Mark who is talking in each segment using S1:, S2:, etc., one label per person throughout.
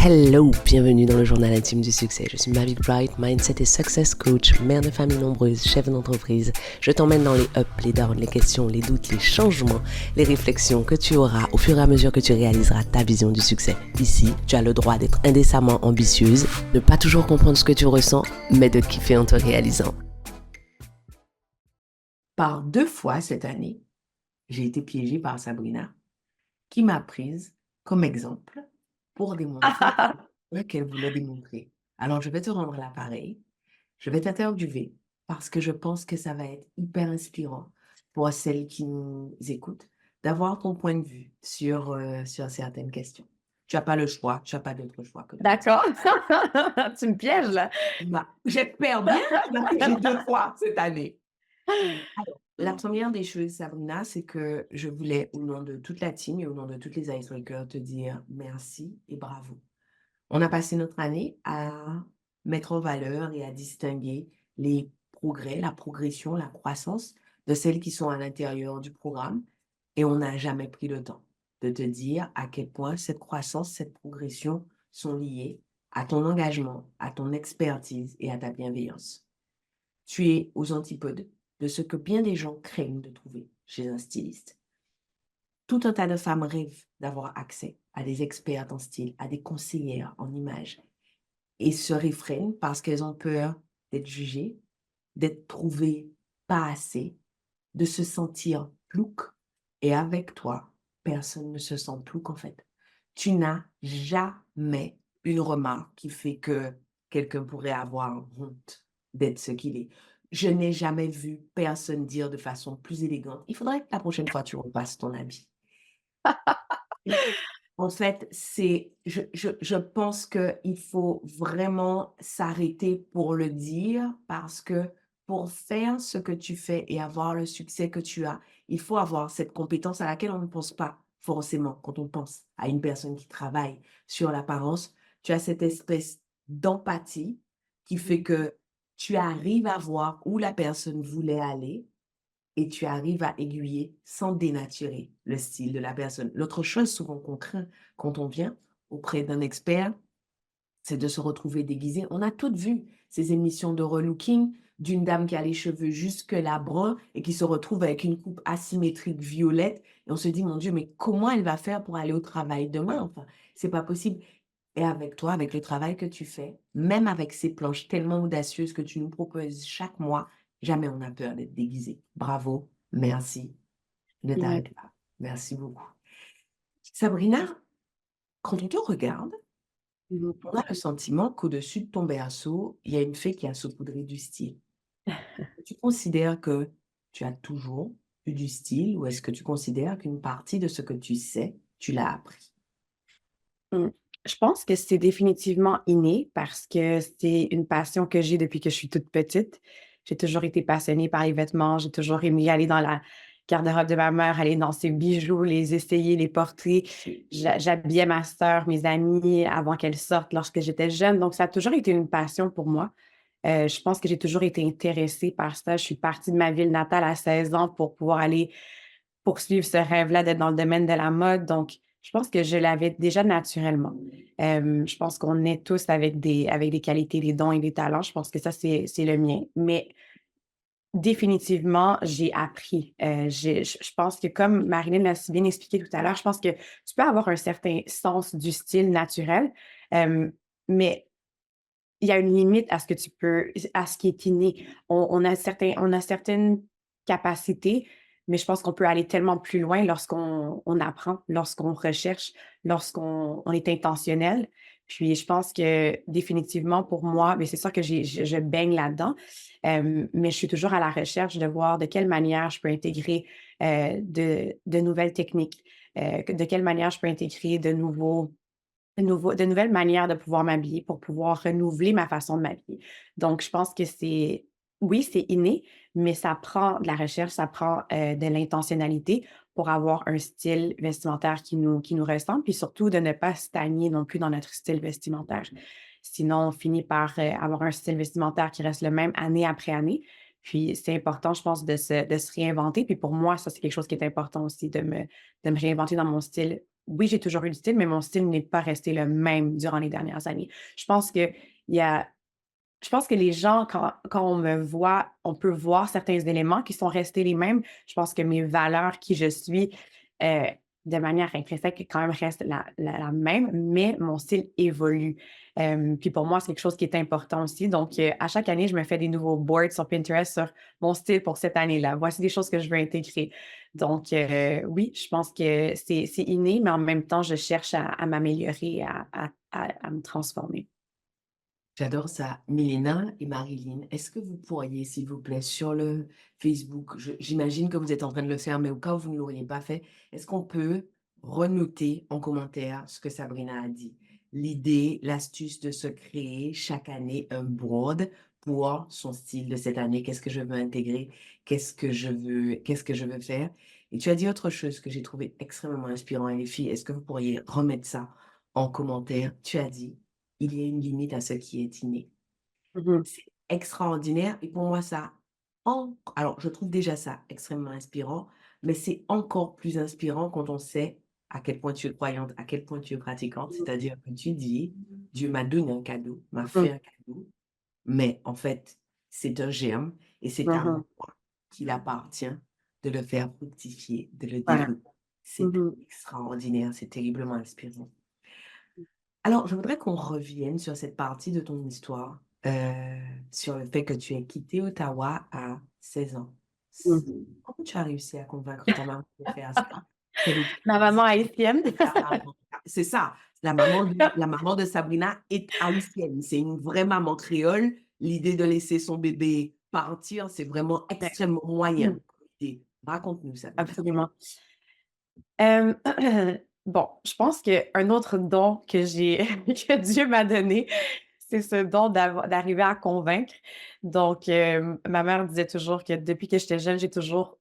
S1: Hello, bienvenue dans le journal intime du succès. Je suis Mavic Bright, Mindset et Success Coach, mère de famille nombreuse, chef d'entreprise. Je t'emmène dans les ups, les downs, les questions, les doutes, les changements, les réflexions que tu auras au fur et à mesure que tu réaliseras ta vision du succès. Ici, tu as le droit d'être indécemment ambitieuse, ne pas toujours comprendre ce que tu ressens, mais de kiffer en te réalisant.
S2: Par 2 fois cette année, j'ai été piégée par Sabrina, qui m'a prise comme exemple pour démontrer ce qu'elle voulait démontrer. Alors, je vais te rendre l'appareil, je vais t'interviewer parce que je pense que ça va être hyper inspirant pour celles qui nous écoutent d'avoir ton point de vue sur certaines questions. Tu n'as pas le choix, tu n'as pas d'autre choix que de
S3: D'accord. Tu me pièges, là.
S2: J'espère bien, tu m'as piégé 2 fois cette année. Alors, la première des choses, Sabrina, c'est que je voulais, au nom de toute la team et au nom de toutes les Icebreakers, te dire merci et bravo. On a passé notre année à mettre en valeur et à distinguer les progrès, la progression, la croissance de celles qui sont à l'intérieur du programme et on n'a jamais pris le temps de te dire à quel point cette croissance, cette progression sont liées à ton engagement, à ton expertise et à ta bienveillance. Tu es aux antipodes de ce que bien des gens craignent de trouver chez un styliste. Tout un tas de femmes rêvent d'avoir accès à des experts en style, à des conseillères en images et se réfrènent parce qu'elles ont peur d'être jugées, d'être trouvées pas assez, de se sentir plouc. Et avec toi, personne ne se sent plouc en fait. Tu n'as jamais une remarque qui fait que quelqu'un pourrait avoir honte d'être ce qu'il est. Je n'ai jamais vu personne dire de façon plus élégante: il faudrait que la prochaine fois tu repasses ton habit. En fait, je pense qu'il faut vraiment s'arrêter pour le dire parce que pour faire ce que tu fais et avoir le succès que tu as, il faut avoir cette compétence à laquelle on ne pense pas forcément quand on pense à une personne qui travaille sur l'apparence. Tu as cette espèce d'empathie qui fait que tu arrives à voir où la personne voulait aller et tu arrives à aiguiller sans dénaturer le style de la personne. L'autre chose souvent qu'on craint quand on vient auprès d'un expert, c'est de se retrouver déguisé. On a toutes vu ces émissions de relooking d'une dame qui a les cheveux jusque-là bruns et qui se retrouve avec une coupe asymétrique violette. Et on se dit, mon Dieu, mais comment elle va faire pour aller au travail demain? Enfin, c'est pas possible. Et avec toi, avec le travail que tu fais, même avec ces planches tellement audacieuses que tu nous proposes chaque mois, jamais on a peur d'être déguisé. Bravo, merci, ne t'arrête pas. Merci beaucoup. Sabrina, quand on te regarde, on a le sentiment qu'au-dessus de ton berceau, il y a une fée qui a saupoudré du style. Tu considères que tu as toujours eu du style ou est-ce que tu considères qu'une partie de ce que tu sais, tu l'as appris?
S3: Mmh. Je pense que c'est définitivement inné parce que c'est une passion que j'ai depuis que je suis toute petite. J'ai toujours été passionnée par les vêtements, j'ai toujours aimé aller dans la garde-robe de ma mère, aller dans ses bijoux, les essayer, les porter. J'habillais ma sœur, mes amies avant qu'elles sortent lorsque j'étais jeune, donc ça a toujours été une passion pour moi. Je pense que j'ai toujours été intéressée par ça. Je suis partie de ma ville natale à 16 ans pour pouvoir aller poursuivre ce rêve-là d'être dans le domaine de la mode. Donc, je pense que je l'avais déjà naturellement. Je pense qu'on est tous avec des qualités, des dons et des talents. Je pense que ça, c'est le mien. Mais définitivement, j'ai appris. Je pense que comme Marilyn l'a si bien expliqué tout à l'heure, je pense que tu peux avoir un certain sens du style naturel, mais il y a une limite à ce que tu peux à ce qui est inné. On a certaines capacités, mais je pense qu'on peut aller tellement plus loin lorsqu'on apprend, lorsqu'on recherche, lorsqu'on est intentionnel. Puis je pense que définitivement pour moi, mais c'est sûr que je baigne là-dedans, mais je suis toujours à la recherche de voir de quelle manière je peux intégrer, de nouvelles techniques, de quelle manière je peux intégrer de nouvelles manières de pouvoir m'habiller pour pouvoir renouveler ma façon de m'habiller. Donc je pense que oui, c'est inné, mais ça prend de la recherche, ça prend, de l'intentionnalité pour avoir un style vestimentaire qui nous ressemble, puis surtout de ne pas stagner non plus dans notre style vestimentaire. Sinon, on finit par, avoir un style vestimentaire qui reste le même année après année, Puis c'est important, je pense, de se réinventer. Puis pour moi, ça, c'est quelque chose qui est important aussi, de me réinventer dans mon style. Oui, j'ai toujours eu du style, mais mon style n'est pas resté le même durant les dernières années. Je pense que il y a je pense que les gens, quand on me voit, on peut voir certains éléments qui sont restés les mêmes. Je pense que mes valeurs, qui je suis, heu, de manière intrinsèque, quand même reste la même, mais mon style évolue. Puis pour moi, c'est quelque chose qui est important aussi. Donc, à chaque année, je me fais des nouveaux boards sur Pinterest sur mon style pour cette année-là. Voici des choses que je veux intégrer. Donc, oui, je pense que c'est inné, mais en même temps, je cherche à m'améliorer, à me transformer.
S2: J'adore ça. Milena et Marilyn, est-ce que vous pourriez, s'il vous plaît, sur le Facebook, j'imagine que vous êtes en train de le faire, mais au cas où vous ne l'auriez pas fait, est-ce qu'on peut renoter en commentaire ce que Sabrina a dit? L'idée, l'astuce de se créer chaque année un board pour son style de cette année. Qu'est-ce que je veux intégrer? Qu'est-ce que je veux faire? Et tu as dit autre chose que j'ai trouvé extrêmement inspirant. Et les filles, est-ce que vous pourriez remettre ça en commentaire? Tu as dit il y a une limite à ce qui est inné.
S3: Mmh.
S2: C'est extraordinaire et pour moi ça alors je trouve déjà ça extrêmement inspirant, mais c'est encore plus inspirant quand on sait à quel point tu es croyante, à quel point tu es pratiquante. C'est-à-dire que tu dis: «Dieu m'a donné un cadeau, m'a
S3: Mmh.
S2: fait un cadeau, mais en fait, c'est un germe et c'est à
S3: Mmh.
S2: moi qu'il appartient de le faire fructifier, de le
S3: Voilà.
S2: développer». C'est
S3: Mmh.
S2: extraordinaire, c'est terriblement inspirant. Alors, je voudrais qu'on revienne sur cette partie de ton histoire, sur le fait que tu aies quitté Ottawa à 16 ans.
S3: Mmh.
S2: Comment tu as réussi à convaincre ta maman de faire ça? Quelle était
S3: Ma maman haïtienne.
S2: ta maman? C'est ça, la maman de Sabrina est haïtienne. C'est une vraie maman créole. L'idée de laisser son bébé partir, c'est vraiment
S3: Ouais.
S2: extrêmement moyen
S3: Mmh.
S2: comme idée. Raconte-nous, Sabrina.
S3: Absolument. Hem, bon, je pense qu'un autre don que j'ai que Dieu m'a donné, c'est ce don d'arriver à convaincre. Donc, ma mère disait toujours que depuis que j'étais jeune, j'ai toujours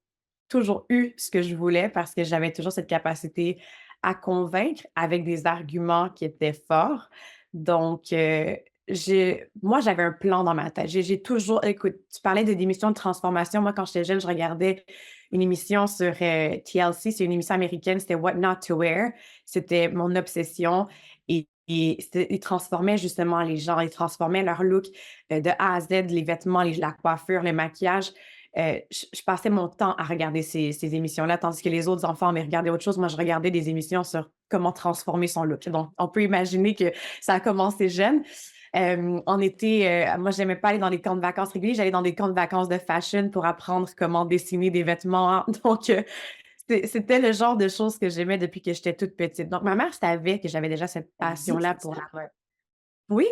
S3: eu ce que je voulais parce que j'avais toujours cette capacité à convaincre avec des arguments qui étaient forts. Donc, moi, j'avais un plan dans ma tête. J'ai toujours écoute, tu parlais de d'émissions de transformation. Moi, quand j'étais jeune, je regardais une émission sur, TLC, c'est une émission américaine, c'était What Not to Wear. C'était mon obsession et ils transformaient justement les gens, ils transformaient leur look, de A à Z, les vêtements, la coiffure, le maquillage. Je passais mon temps à regarder ces émissions-là, tandis que les autres enfants mais regardaient autre chose. Moi, je regardais des émissions sur comment transformer son look. Donc, on peut imaginer que ça a commencé jeune. En été, moi, j'aimais pas aller dans les camps de vacances réguliers, j'allais dans des camps de vacances de fashion pour apprendre comment dessiner des vêtements. Donc, c'était le genre de choses que j'aimais depuis que j'étais toute petite. Donc, ma mère savait que j'avais déjà cette
S2: Ça
S3: passion-là
S2: existe
S3: pour
S2: ça?
S3: la mode. Oui,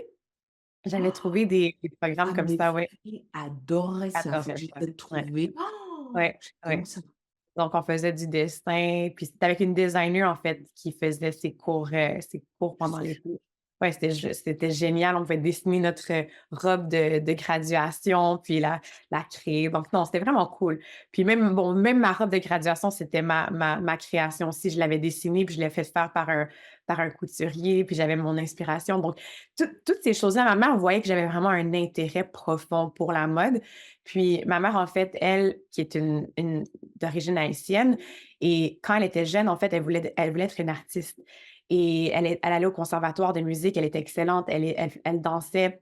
S3: j'allais trouver des programmes
S2: Ah,
S3: comme
S2: mes
S3: ça, ouais.
S2: filles adoraient ça. Faut que
S3: J'adorais
S2: j'essaie
S3: ça.
S2: de
S3: Ouais,
S2: trouver.
S3: ouais,
S2: J'adore
S3: ouais.
S2: ça.
S3: Donc, on faisait du dessin, puis c'était avec une designer, en fait, qui faisait ses cours pendant l'été. Ouais, c'était génial. On pouvait dessiner notre, robe de graduation, puis la créer. Donc non, c'était vraiment cool. Puis même ma robe de graduation, c'était ma création aussi. Je l'avais dessinée, puis je l'ai fait faire par un couturier, puis j'avais mon inspiration. Donc toutes ces choses-là, ma mère voyait que j'avais vraiment un intérêt profond pour la mode. Puis ma mère, en fait, elle, qui est une d'origine haïtienne et quand elle était jeune, en fait, elle voulait être une artiste et elle allait au conservatoire de musique, elle était excellente, elle dansait,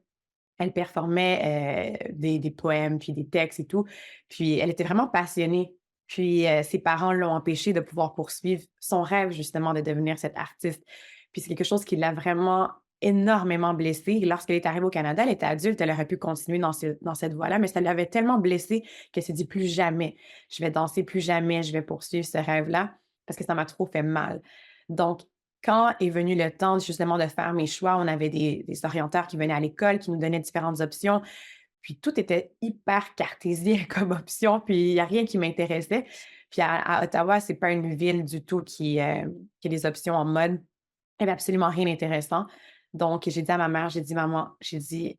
S3: elle performait, des poèmes, puis des textes et tout. Puis elle était vraiment passionnée. Puis, ses parents l'ont empêchée de pouvoir poursuivre son rêve justement de devenir cette artiste. Puis c'est quelque chose qui l'a vraiment énormément blessée. Lorsqu'elle est arrivée au Canada, elle était adulte, elle aurait pu continuer dans cette voie-là, mais ça l'avait tellement blessée qu'elle s'est dit: «Plus jamais, je vais danser, plus jamais je vais poursuivre ce rêve-là parce que ça m'a trop fait mal». Donc quand est venu le temps justement de faire mes choix, on avait des orienteurs qui venaient à l'école, qui nous donnaient différentes options, puis tout était hyper cartésien comme option, puis il y a rien qui m'intéressait. Puis à Ottawa, c'est pas une ville du tout qui a des options en mode. Il y avait absolument rien d'intéressant. Donc j'ai dit à ma mère, j'ai dit: «Maman», j'ai dit: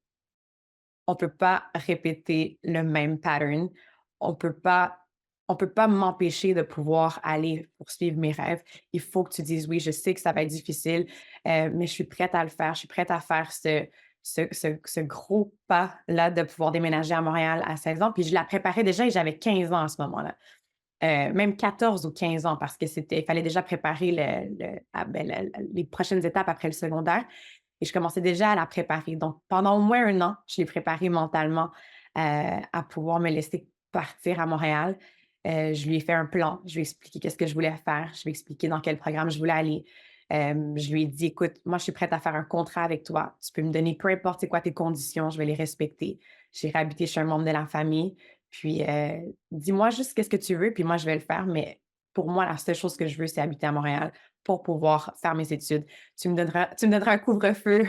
S3: «On peut pas répéter le même pattern. On peut pas on peut pas m'empêcher de pouvoir aller poursuivre mes rêves. Il faut que tu dises oui. Je sais que ça va être difficile, mais je suis prête à le faire. Je suis prête à faire ce gros pas-là de pouvoir déménager à Montréal à 16 ans. Puis je la préparais déjà et j'avais 15 ans à ce moment-là. Même 14 ou 15 ans parce que il fallait déjà préparer les prochaines étapes après le secondaire et je commençais déjà à la préparer. Donc, pendant au moins un an, je l'ai préparée mentalement à pouvoir me laisser partir à Montréal. Je lui ai fait un plan, je lui ai expliqué qu'est-ce que je voulais faire, je lui ai expliqué dans quel programme je voulais aller. Je lui ai dit, écoute, moi, je suis prête à faire un contrat avec toi. Tu peux me donner peu importe c'est quoi tes conditions, je vais les respecter. J'ai réhabité chez un membre de la famille. Puis, dis-moi juste qu'est-ce que tu veux, puis moi, je vais le faire. Mais pour moi, la seule chose que je veux, c'est habiter à Montréal pour pouvoir faire mes études. Tu me donneras un couvre-feu,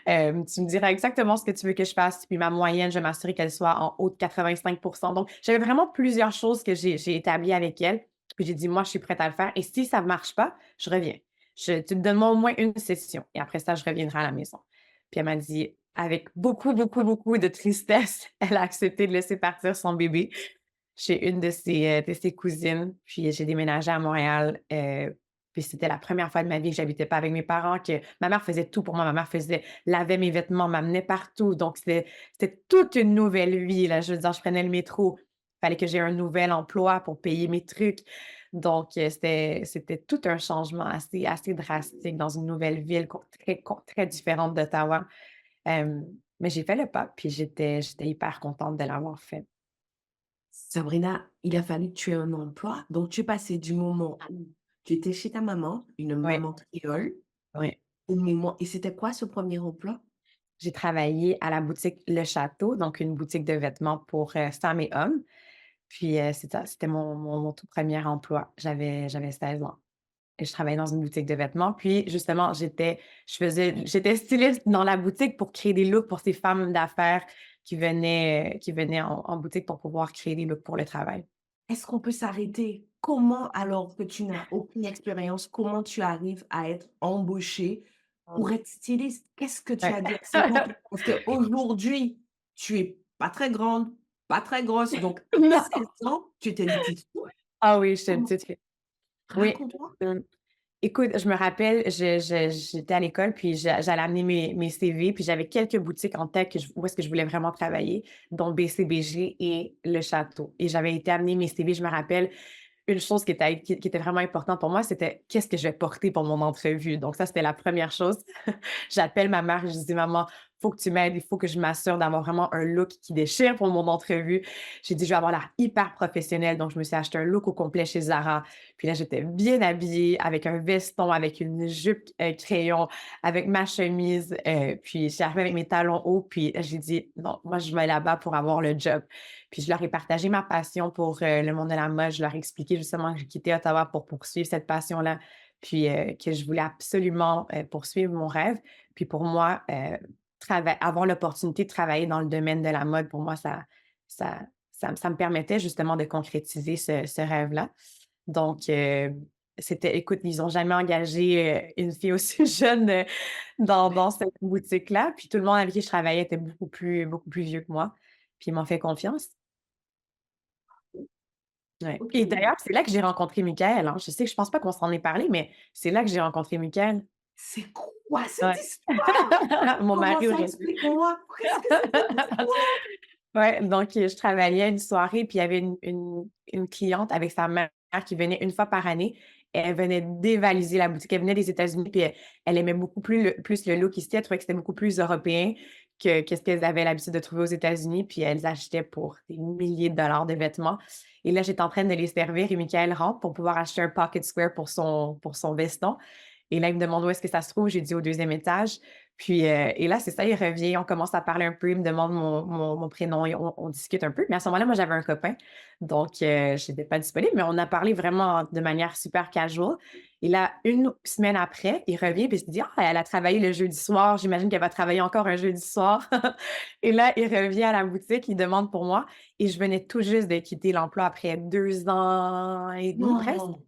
S3: tu me diras exactement ce que tu veux que je fasse. Puis ma moyenne, je vais m'assurer qu'elle soit en haut de 85. Donc, j'avais vraiment plusieurs choses que j'ai établies avec elle. Puis j'ai dit, moi, je suis prête à le faire. Et si ça ne marche pas, je reviens. Tu me donnes-moi au moins une session. Et après ça, je reviendrai à la maison. Puis elle m'a dit, avec beaucoup, beaucoup, beaucoup de tristesse, elle a accepté de laisser partir son bébé chez une de ses cousines. Puis j'ai déménagé à Montréal. Puis c'était la première fois de ma vie que j'habitais pas avec mes parents, que ma mère faisait tout pour moi. Ma mère lavait mes vêtements, m'amenait partout. Donc c'était toute une nouvelle vie, là. Je veux dire, je prenais le métro. Il fallait que j'ai un nouvel emploi pour payer mes trucs. Donc, c'était tout un changement assez drastique dans une nouvelle ville très différente d'Ottawa. Mais j'ai fait le pas, puis j'étais hyper contente de l'avoir fait.
S2: Sabrina, il a fallu que tu aies un emploi. Donc, tu es passée du moment où tu étais chez ta maman, une
S3: Oui,
S2: maman créole,
S3: oui.
S2: au moment et c'était quoi ce premier emploi?
S3: J'ai travaillé à la boutique Le Château, donc une boutique de vêtements pour, femmes et hommes. Puis, c'est ça, c'était mon tout premier emploi. J'avais 16 ans et je travaillais dans une boutique de vêtements. Puis, justement, j'étais styliste dans la boutique pour créer des looks pour ces femmes d'affaires qui venaient en boutique pour pouvoir créer des looks pour le travail.
S2: Est-ce qu'on peut s'arrêter? Comment, alors que tu n'as aucune expérience, comment tu arrives à être embauchée pour être styliste? Qu'est-ce que tu
S3: Ouais.
S2: as dû accepter? Parce qu'aujourd'hui, tu es pas très grande, pas très grosse, donc à
S3: Non.
S2: 16 ans, tu étais une petite fille.
S3: Ah oui, j'étais une
S2: Comment?
S3: petite fille. Oui.
S2: Raconte-moi.
S3: Écoute, je me rappelle, j'étais à l'école, puis j'allais amener mes CV, puis j'avais quelques boutiques en tête où est-ce que je voulais vraiment travailler, dont BCBG et Le Château. Et j'avais été amener mes CV, je me rappelle, une chose qui était vraiment importante pour moi, c'était qu'est-ce que je vais porter pour mon entrevue. Donc ça, c'était la première chose. J'appelle ma mère, je dis: «Maman, faut que tu m'aides, il faut que je m'assure d'avoir vraiment un look qui déchire pour mon entrevue». J'ai dit: «Je vais avoir l'air hyper professionnelle», donc je me suis acheté un look au complet chez Zara. Puis là, j'étais bien habillée avec un veston, avec une jupe, crayon, avec ma chemise, puis je suis arrivée avec mes talons hauts, puis j'ai dit: «Non, moi je vais là-bas pour avoir le job». Puis je leur ai partagé ma passion pour, le monde de la mode. Je leur ai expliqué justement que j'ai quitté Ottawa pour poursuivre cette passion-là, puis, que je voulais absolument, poursuivre mon rêve. Puis pour moi, avoir l'opportunité de travailler dans le domaine de la mode, pour moi, ça me permettait justement de concrétiser ce rêve-là. Donc, écoute, ils n'ont jamais engagé, une fille aussi jeune, dans cette boutique-là. Puis tout le monde avec qui je travaillais était beaucoup plus vieux que moi. Puis ils m'ont fait confiance. Ouais. Et
S2: OK.
S3: d'ailleurs, c'est là que j'ai rencontré Michaël, hein. Je pense pas qu'on s'en est parlé, mais c'est là que j'ai rencontré Michaël.
S2: C'est quoi cette
S3: Ouais.
S2: histoire?
S3: Mon
S2: Comment
S3: mari
S2: ça?
S3: aujourd'hui.
S2: Explique-moi. Qu'est-ce que c'est cette histoire?
S3: Ouais, donc je travaillais une soirée, puis il y avait une cliente avec sa mère qui venait une fois par année. Elle venait dévaliser la boutique. Elle venait des États-Unis, puis elle aimait beaucoup plus le look ici. Elle trouvait que c'était beaucoup plus européen que ce qu'elles avaient l'habitude de trouver aux États-Unis, puis elles achetaient pour des milliers de dollars de vêtements. Et là, j'étais en train de les servir et Michaël rentre pour pouvoir acheter un pocket square pour son veston. Et là, il me demande où est-ce que ça se trouve. J'ai dit au deuxième étage. Puis, et là, c'est ça, il revient, on commence à parler un peu, il me demande mon prénom et on discute un peu. Mais à ce moment-là, moi, j'avais un copain, donc je n'étais pas disponible, mais on a parlé vraiment de manière super casual. Et là, une semaine après, il revient et il se dit: «Ah, elle a travaillé le jeudi soir, j'imagine qu'elle va travailler encore un jeudi soir». Et là, il revient à la boutique, il demande pour moi et je venais tout juste de quitter l'emploi après 2 ans et demi presque.
S2: Non!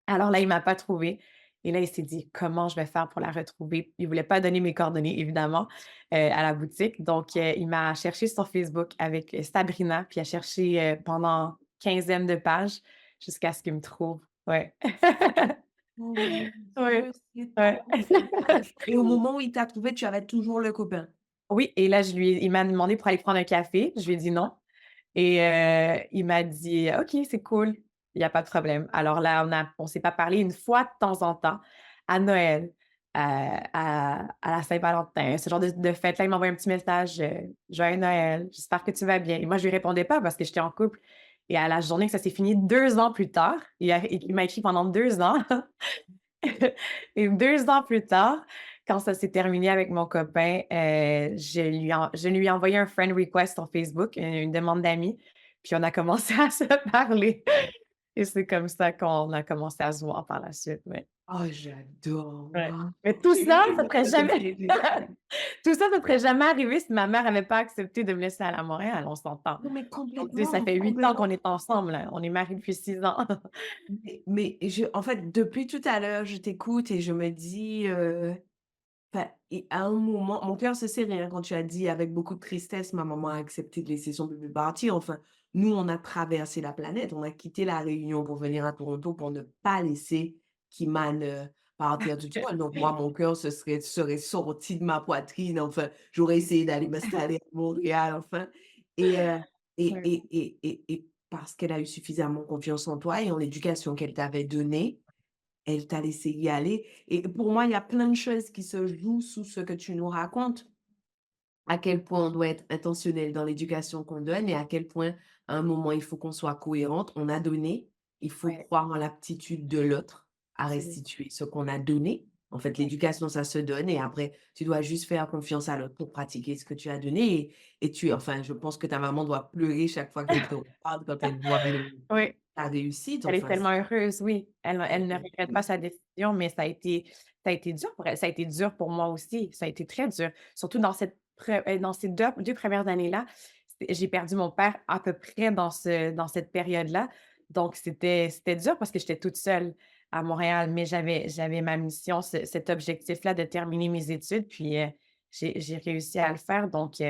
S3: Alors là, il m'a pas trouvée et là, il s'est dit: «Comment je vais faire pour la retrouver?» Il voulait pas donner mes coordonnées évidemment, à la boutique. Donc, il m'a cherché sur Facebook avec, Sabrina, puis il a cherché, pendant quinzaine de pages jusqu'à ce qu'il me trouve. Ouais. Ouais,
S2: Dieu, c'est
S3: ouais.
S2: trop bien. Et au moment où il t'a trouvé, tu avais toujours le copain?
S3: Oui et là, il m'a demandé pour aller prendre un café. Je lui ai dit: «Non» et il m'a dit: «OK, c'est cool, il y a pas de problème». Alors là, on s'est pas parlé une fois de temps en temps, à Noël, à la Saint-Valentin, ce genre de fête-là. Il m'envoie un petit message, «Joyeux Noël, j'espère que tu vas bien» et moi, je lui répondais pas parce que j'étais en couple et à la journée que ça s'est fini 2 ans plus tard, il m'a écrit pendant 2 ans. Et 2 ans plus tard, quand ça s'est terminé avec mon copain, je lui ai envoyé un friend request sur Facebook, une demande d'amis, puis on a commencé à se parler et c'est comme ça qu'on a commencé à se voir par la suite, ouais.
S2: Oh, j'adore,
S3: Ouais.
S2: waouh!
S3: Mais tout ça, ça serait
S2: Ça, c'est
S3: jamais
S2: terrible.
S3: tout ça, ça serait jamais arrivé si ma mère avait pas accepté de me laisser aller à Montréal, on s'entend.
S2: Non, mais
S3: Donc tu sais, ça
S2: complètement,
S3: fait 8 ans
S2: complètement.
S3: qu'on est ensemble, là. On est mariés depuis 6 ans.
S2: Mais en fait, depuis tout à l'heure, je t'écoute et je me dis, enfin, et à un moment, mon cœur se serrait, hein, quand tu as dit: «Avec beaucoup de tristesse, ma maman a accepté de laisser son bébé partir». Enfin, nous, on a traversé la planète, on a quitté La Réunion pour venir à Toronto pour ne pas laisser Kimane, partir toute seule. Donc moi, mon cœur serait sorti de ma poitrine, enfin, j'aurais essayé d'aller m'installer à Montréal, enfin et
S3: Ouais.
S2: parce qu'elle a eu suffisamment confiance en toi et en l'éducation qu'elle t'avait donnée, elle t'a laissé y aller et pour moi, il y a plein de choses qui se jouent sous ce que tu nous racontes. À quel point on doit être intentionnel dans l'éducation qu'on donne et à quel point, à un moment, il faut qu'on soit cohérente. On a donné, il faut
S3: Ouais,
S2: croire en l'aptitude de l'autre à
S3: c'est
S2: restituer ce qu'on a donné. En fait,
S3: ouais.
S2: l'éducation, ça se donne et après, tu dois juste faire confiance à l'autre pour pratiquer ce que tu as donné et enfin, je pense que ta maman doit pleurer chaque fois qu'elle te reparle, quand elle voit
S3: Oui.
S2: ta réussite,
S3: Elle est
S2: enfin,
S3: tellement heureuse, oui. Elle ne regrette pas
S2: oui.
S3: sa décision, mais ça a été dur pour elle. Ça a été dur pour moi aussi. Ça a été très dur. Surtout dans ces 2 premières années-là, j'ai perdu mon père à peu près dans cette période-là. Donc c'était dur parce que j'étais toute seule à Montréal, mais j'avais ma mission, cet objectif-là de terminer mes études, puis, j'ai réussi à le faire. Donc,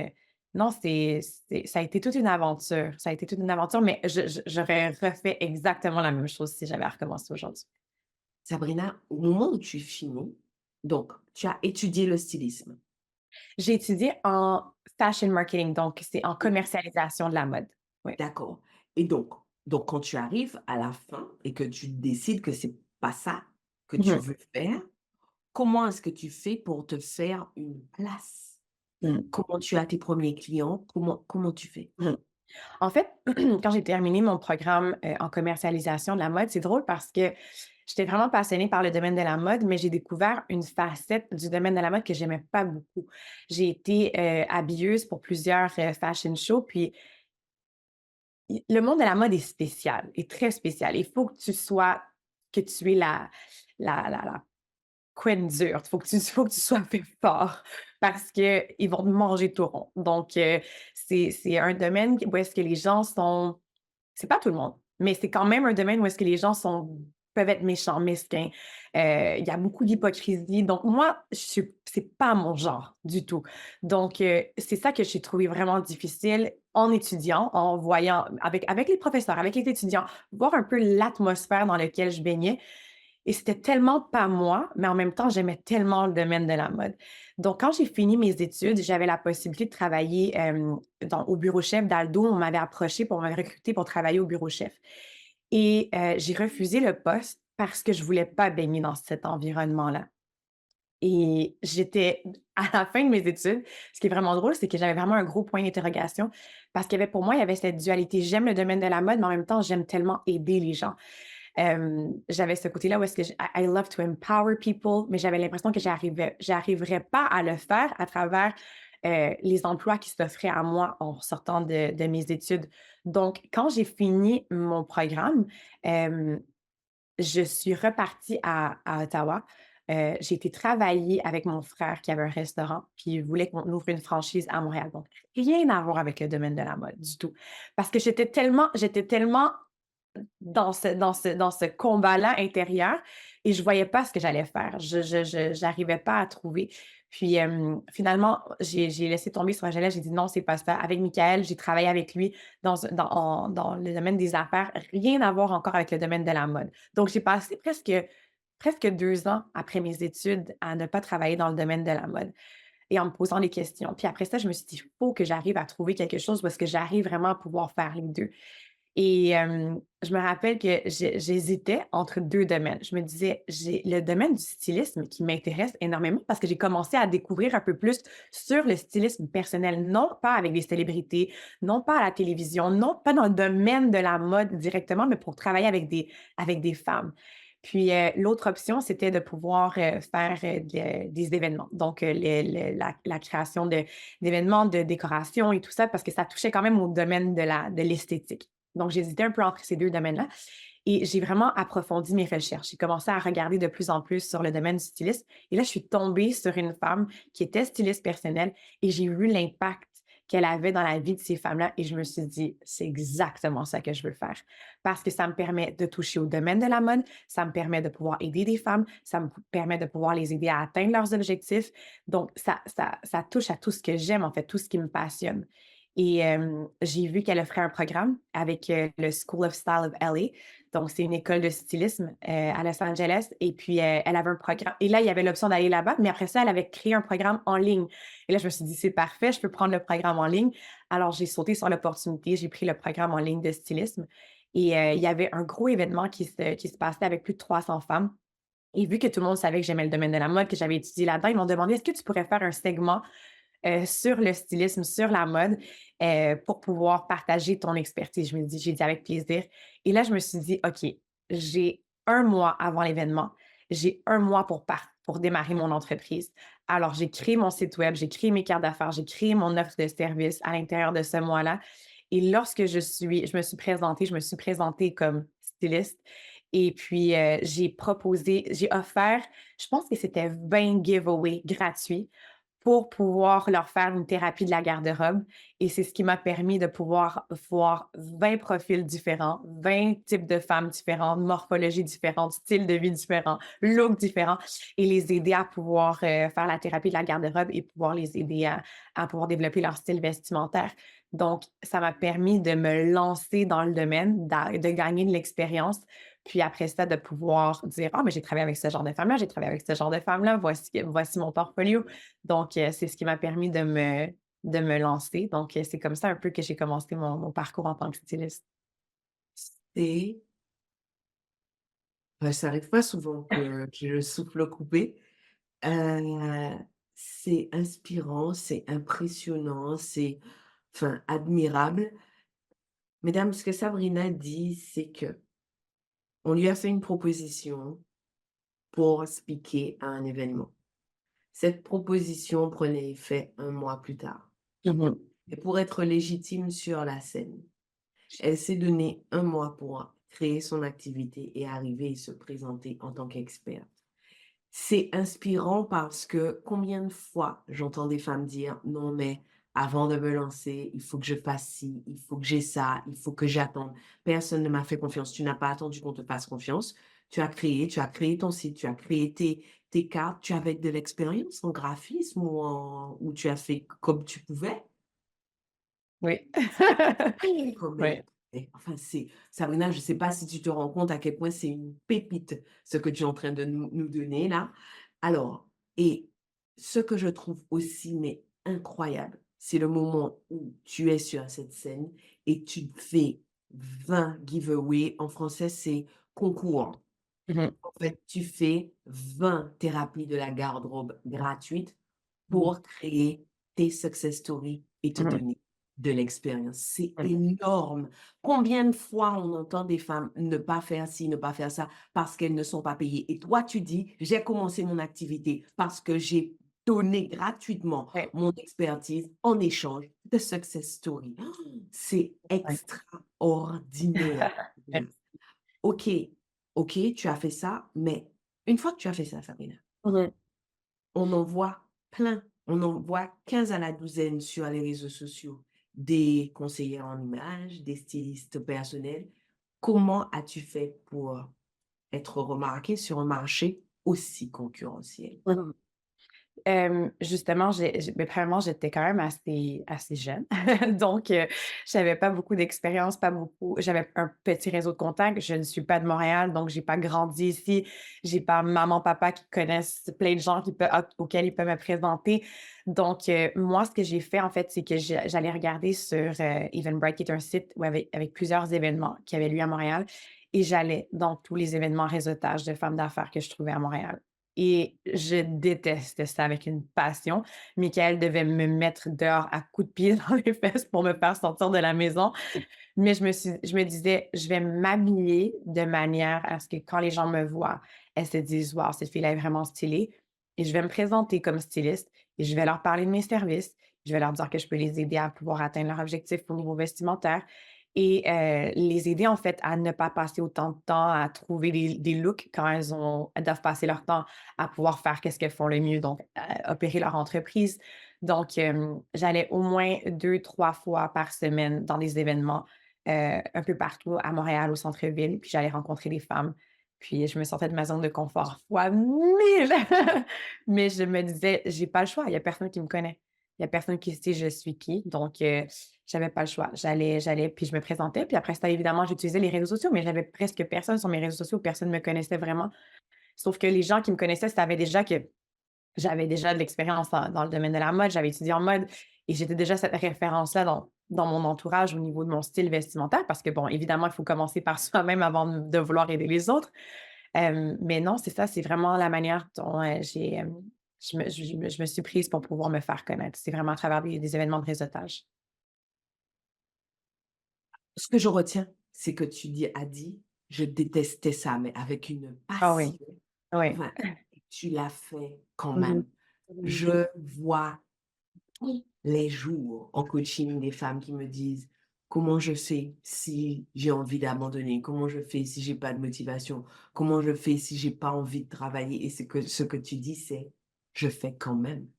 S3: non, ça a été toute une aventure. Ça a été toute une aventure, mais j'aurais refait exactement la même chose si j'avais à recommencer aujourd'hui.
S2: Sabrina, au moment où tu finis, donc tu as étudié le stylisme.
S3: J'ai étudié en fashion marketing, donc c'est en commercialisation de la mode. Oui.
S2: D'accord et donc quand tu arrives à la fin et que tu décides que c'est pas ça que tu
S3: Mmh
S2: veux faire, comment est-ce que tu fais pour te faire une place?
S3: mh.
S2: Comment tu as tes premiers clients? Comment tu fais?
S3: Mmh. En fait, quand j'ai terminé mon programme, en commercialisation de la mode, c'est drôle parce que j'étais vraiment passionnée par le domaine de la mode, mais j'ai découvert une facette du domaine de la mode que j'aimais pas beaucoup. J'ai été, habilleuse pour plusieurs, fashion shows, puis le monde de la mode est spécial, est très spécial. Il faut que tu aies la couenne dure. Faut que tu sois fait fort parce qu'ils vont te manger tout rond. Donc, c'est un domaine où est-ce que les gens sont c'est pas tout le monde, mais c'est quand même un domaine où est-ce que les gens peuvent être méchants, mesquins. Il y a beaucoup d'hypocrisie. Donc moi, c'est pas mon genre du tout. Donc, c'est ça que j'ai trouvé vraiment difficile en étudiant, en voyant avec les professeurs, avec les étudiants, voir un peu l'atmosphère dans laquelle je baignais et c'était tellement pas moi, mais en même temps, j'aimais tellement le domaine de la mode. Donc, quand j'ai fini mes études, j'avais la possibilité de travailler au bureau chef d'Aldo. On m'avait approché pour me recruter pour travailler au bureau chef. Et j'ai refusé le poste parce que je voulais pas baigner dans cet environnement-là. Et j'étais à la fin de mes études, ce qui est vraiment drôle, c'est que j'avais vraiment un gros point d'interrogation parce qu'il y avait pour moi, il y avait cette dualité. J'aime le domaine de la mode, mais en même temps, j'aime tellement aider les gens. J'avais ce côté-là où est-ce que I love to empower people, mais j'avais l'impression que j'arriverais pas à le faire à travers, les emplois qui s'offraient à moi en sortant de mes études. Donc quand j'ai fini mon programme, hem, je suis repartie à Ottawa. J'ai été travailler avec mon frère qui avait un restaurant, puis il voulait qu'on ouvre une franchise à Montréal. Donc rien à voir avec le domaine de la mode du tout. Parce que j'étais tellement dans ce combat-là intérieur et je voyais pas ce que j'allais faire. Je j'arrivais pas à trouver. Puis, finalement, j'ai laissé tomber sur projet-là. J'ai dit: «Non, c'est pas ça». Avec Michaël, j'ai travaillé avec lui dans le domaine des affaires, rien à voir encore avec le domaine de la mode. Donc j'ai passé presque presque 2 ans après mes études à ne pas travailler dans le domaine de la mode et en me posant des questions. Puis après ça, je me suis dit: «Il faut que j'arrive à trouver quelque chose où est-ce que j'arrive vraiment à pouvoir faire les 2». Et je me rappelle que j'hésitais entre 2 domaines. Je me disais: «J'ai le domaine du stylisme qui m'intéresse énormément» parce que j'ai commencé à découvrir un peu plus sur le stylisme personnel, non pas avec des célébrités, non pas à la télévision, non pas dans le domaine de la mode directement, mais pour travailler avec des femmes. Puis, l'autre option, c'était de pouvoir, faire, des événements. Donc, la création d'événements, de décoration et tout ça, parce que ça touchait quand même au domaine de l'esthétique. Donc, j'hésitais un peu entre ces 2 domaines-là et j'ai vraiment approfondi mes recherches. J'ai commencé à regarder de plus en plus sur le domaine du stylisme et là, je suis tombée sur une femme qui était styliste personnelle et j'ai vu l'impact qu'elle avait dans la vie de ces femmes-là et je me suis dit: «C'est exactement ça que je veux faire». Parce que ça me permet de toucher au domaine de la mode, ça me permet de pouvoir aider des femmes, ça me permet de pouvoir les aider à atteindre leurs objectifs. Donc ça touche à tout ce que j'aime, en fait, tout ce qui me passionne. Et j'ai vu qu'elle offrait un programme avec, le School of Style of LA. Donc c'est une école de stylisme, à Los Angeles et puis, elle avait un programme et là, il y avait l'option d'aller là-bas, mais après ça, elle avait créé un programme en ligne et là, je me suis dit: «C'est parfait, je peux prendre le programme en ligne». Alors j'ai sauté sur l'opportunité, j'ai pris le programme en ligne de stylisme et il y avait un gros événement qui se passait avec plus de 300 femmes et vu que tout le monde savait que j'aimais le domaine de la mode, que j'avais étudié là-dedans, ils m'ont demandé: «Est-ce que tu pourrais faire un segment sur le stylisme, sur la mode, pour pouvoir partager ton expertise. J'ai dit avec plaisir. Et là, je me suis dit, OK, j'ai 1 mois avant l'événement, j'ai 1 mois pour démarrer mon entreprise. Alors, j'ai créé mon site web, j'ai créé mes cartes d'affaires, j'ai créé mon offre de service à l'intérieur de ce mois-là. Et lorsque je me suis présentée comme styliste. Et puis, j'ai offert, je pense que c'était 20 giveaways gratuits pour pouvoir leur faire une thérapie de la garde-robe et c'est ce qui m'a permis de pouvoir voir 20 profils différents, 20 types de femmes différentes, morphologies différentes, styles de vie différents, looks différents et les aider à pouvoir, faire la thérapie de la garde-robe et pouvoir les aider à pouvoir développer leur style vestimentaire. Donc ça m'a permis de me lancer dans le domaine, de gagner de l'expérience, puis après ça, de pouvoir dire: «Ah mais j'ai travaillé avec ce genre de femme-là, j'ai travaillé avec ce genre de femme-là, voici mon portfolio». Donc, c'est ce qui m'a permis de me lancer. Donc, c'est comme ça un peu que j'ai commencé mon parcours en tant que styliste.
S2: Et ça arrive pas souvent que j'ai le souffle coupé. Heu, c'est inspirant, c'est impressionnant, c'est enfin admirable. Mesdames, ce que Sabrina dit, c'est que on lui a fait une proposition pour speaker à un événement. Cette proposition prenait effet 1 mois plus tard
S3: Mmh.
S2: et pour être légitime sur la scène, elle s'est donné 1 mois pour créer son activité et arriver et se présenter en tant qu'experte. C'est inspirant parce que combien de fois j'entends des femmes dire: «Non, mais avant de me lancer, il faut que je fasse ci, il faut que j'ai ça, il faut que j'attende. Personne ne m'a fait confiance». Tu n'as pas attendu qu'on te fasse confiance. Tu as créé ton site, tu as créé tes cartes, tu avais de l'expérience en graphisme ou tu as fait comme tu pouvais.
S3: Oui.
S2: Quand même.
S3: Oui.
S2: Et enfin, c'est Sabrina, je ne sais pas si tu te rends compte à quel point c'est une pépite, ce que tu es en train de nous donner là. Alors et ce que je trouve aussi, mais incroyable, c'est le moment où tu es sur cette scène et tu fais 20 giveaways. En français, c'est concours.
S3: Mmh.
S2: En fait, tu fais 20 thérapies de la garde-robe gratuites
S3: Mmh.
S2: pour créer tes success stories et te
S3: Mmh.
S2: donner de l'expérience. C'est
S3: Mmh.
S2: énorme. Combien de fois on entend des femmes ne pas faire ci, ne pas faire ça parce qu'elles ne sont pas payées. Et toi, tu dis, j'ai commencé mon activité parce que j'ai donné gratuitement
S3: Ouais.
S2: mon expertise en échange de success story. C'est
S3: Ouais.
S2: extraordinaire.
S3: Ouais.
S2: OK, OK, tu as fait ça, mais une fois que tu as fait ça, Sabrina,
S3: Mmh.
S2: on en voit plein. On en voit 15 à la douzaine sur les réseaux sociaux, des conseillères en images, des stylistes personnels. Comment as-tu fait pour être remarquée sur un marché aussi concurrentiel?
S3: Mmh. Justement, premièrement, j'étais quand même assez jeune. Donc, j'avais pas beaucoup d'expérience, pas beaucoup j'avais un petit réseau de contacts. Je ne suis pas de Montréal, donc j'ai pas grandi ici. J'ai pas maman, papa qui connaissent plein de gens auxquels ils peuvent me présenter. Donc, moi, ce que j'ai fait, en fait, c'est que j'allais regarder sur, Eventbrite, qui est un site où avec plusieurs événements qui avaient lieu à Montréal, et j'allais dans tous les événements réseautage de femmes d'affaires que je trouvais à Montréal. Et je détestais ça avec une passion. Michael devait me mettre dehors à coups de pied dans les fesses pour me faire sortir de la maison. Mais je me disais: «Je vais m'habiller de manière à ce que quand les gens me voient, elles se disent: "Waouh, cette fille-là est vraiment stylée"» et je vais me présenter comme styliste et je vais leur parler de mes services. Je vais leur dire que je peux les aider à pouvoir atteindre leur objectif au niveau vestimentaire et les aider, en fait, à ne pas passer autant de temps à trouver des looks quand elles doivent passer leur temps à pouvoir faire qu'est-ce qu'elles font le mieux, donc opérer leur entreprise. Donc j'allais au moins 2, 3 fois par semaine dans des événements un peu partout à Montréal, au centre-ville, puis j'allais rencontrer des femmes. Puis je me sortais de ma zone de confort fois 1000. Mais je me disais: «J'ai pas le choix, il y a personne qui me connaît. Il y a personne qui sait je suis qui». Donc j'avais pas le choix. J'allais puis je me présentais, puis après ça, évidemment, j'utilisais les réseaux sociaux, mais j'avais presque personne sur mes réseaux sociaux, personne ne me connaissait vraiment. Sauf que les gens qui me connaissaient savaient déjà que j'avais déjà de l'expérience dans le domaine de la mode, j'avais étudié en mode et j'étais déjà cette référence-là dans mon entourage au niveau de mon style vestimentaire parce que, bon, évidemment, il faut commencer par soi-même avant de vouloir aider les autres. Mais non, c'est ça, c'est vraiment la manière dont, je me suis prise pour pouvoir me faire connaître. C'est vraiment à travers des événements de réseautage.
S2: Ce que je retiens, c'est que tu as dit: «Je détestais ça», mais avec une
S3: Ah oui,
S2: passion,
S3: oui.
S2: enfin, tu l'as fait quand
S3: Mmh mh.
S2: même. Je vois tous les jours en coaching des femmes qui me disent: «Comment je fais si j'ai envie d'abandonner? Comment je fais si j'ai pas de motivation? Comment je fais si j'ai pas envie de travailler?» Et ce que tu dis, c'est: «Je fais quand même,
S3: Tu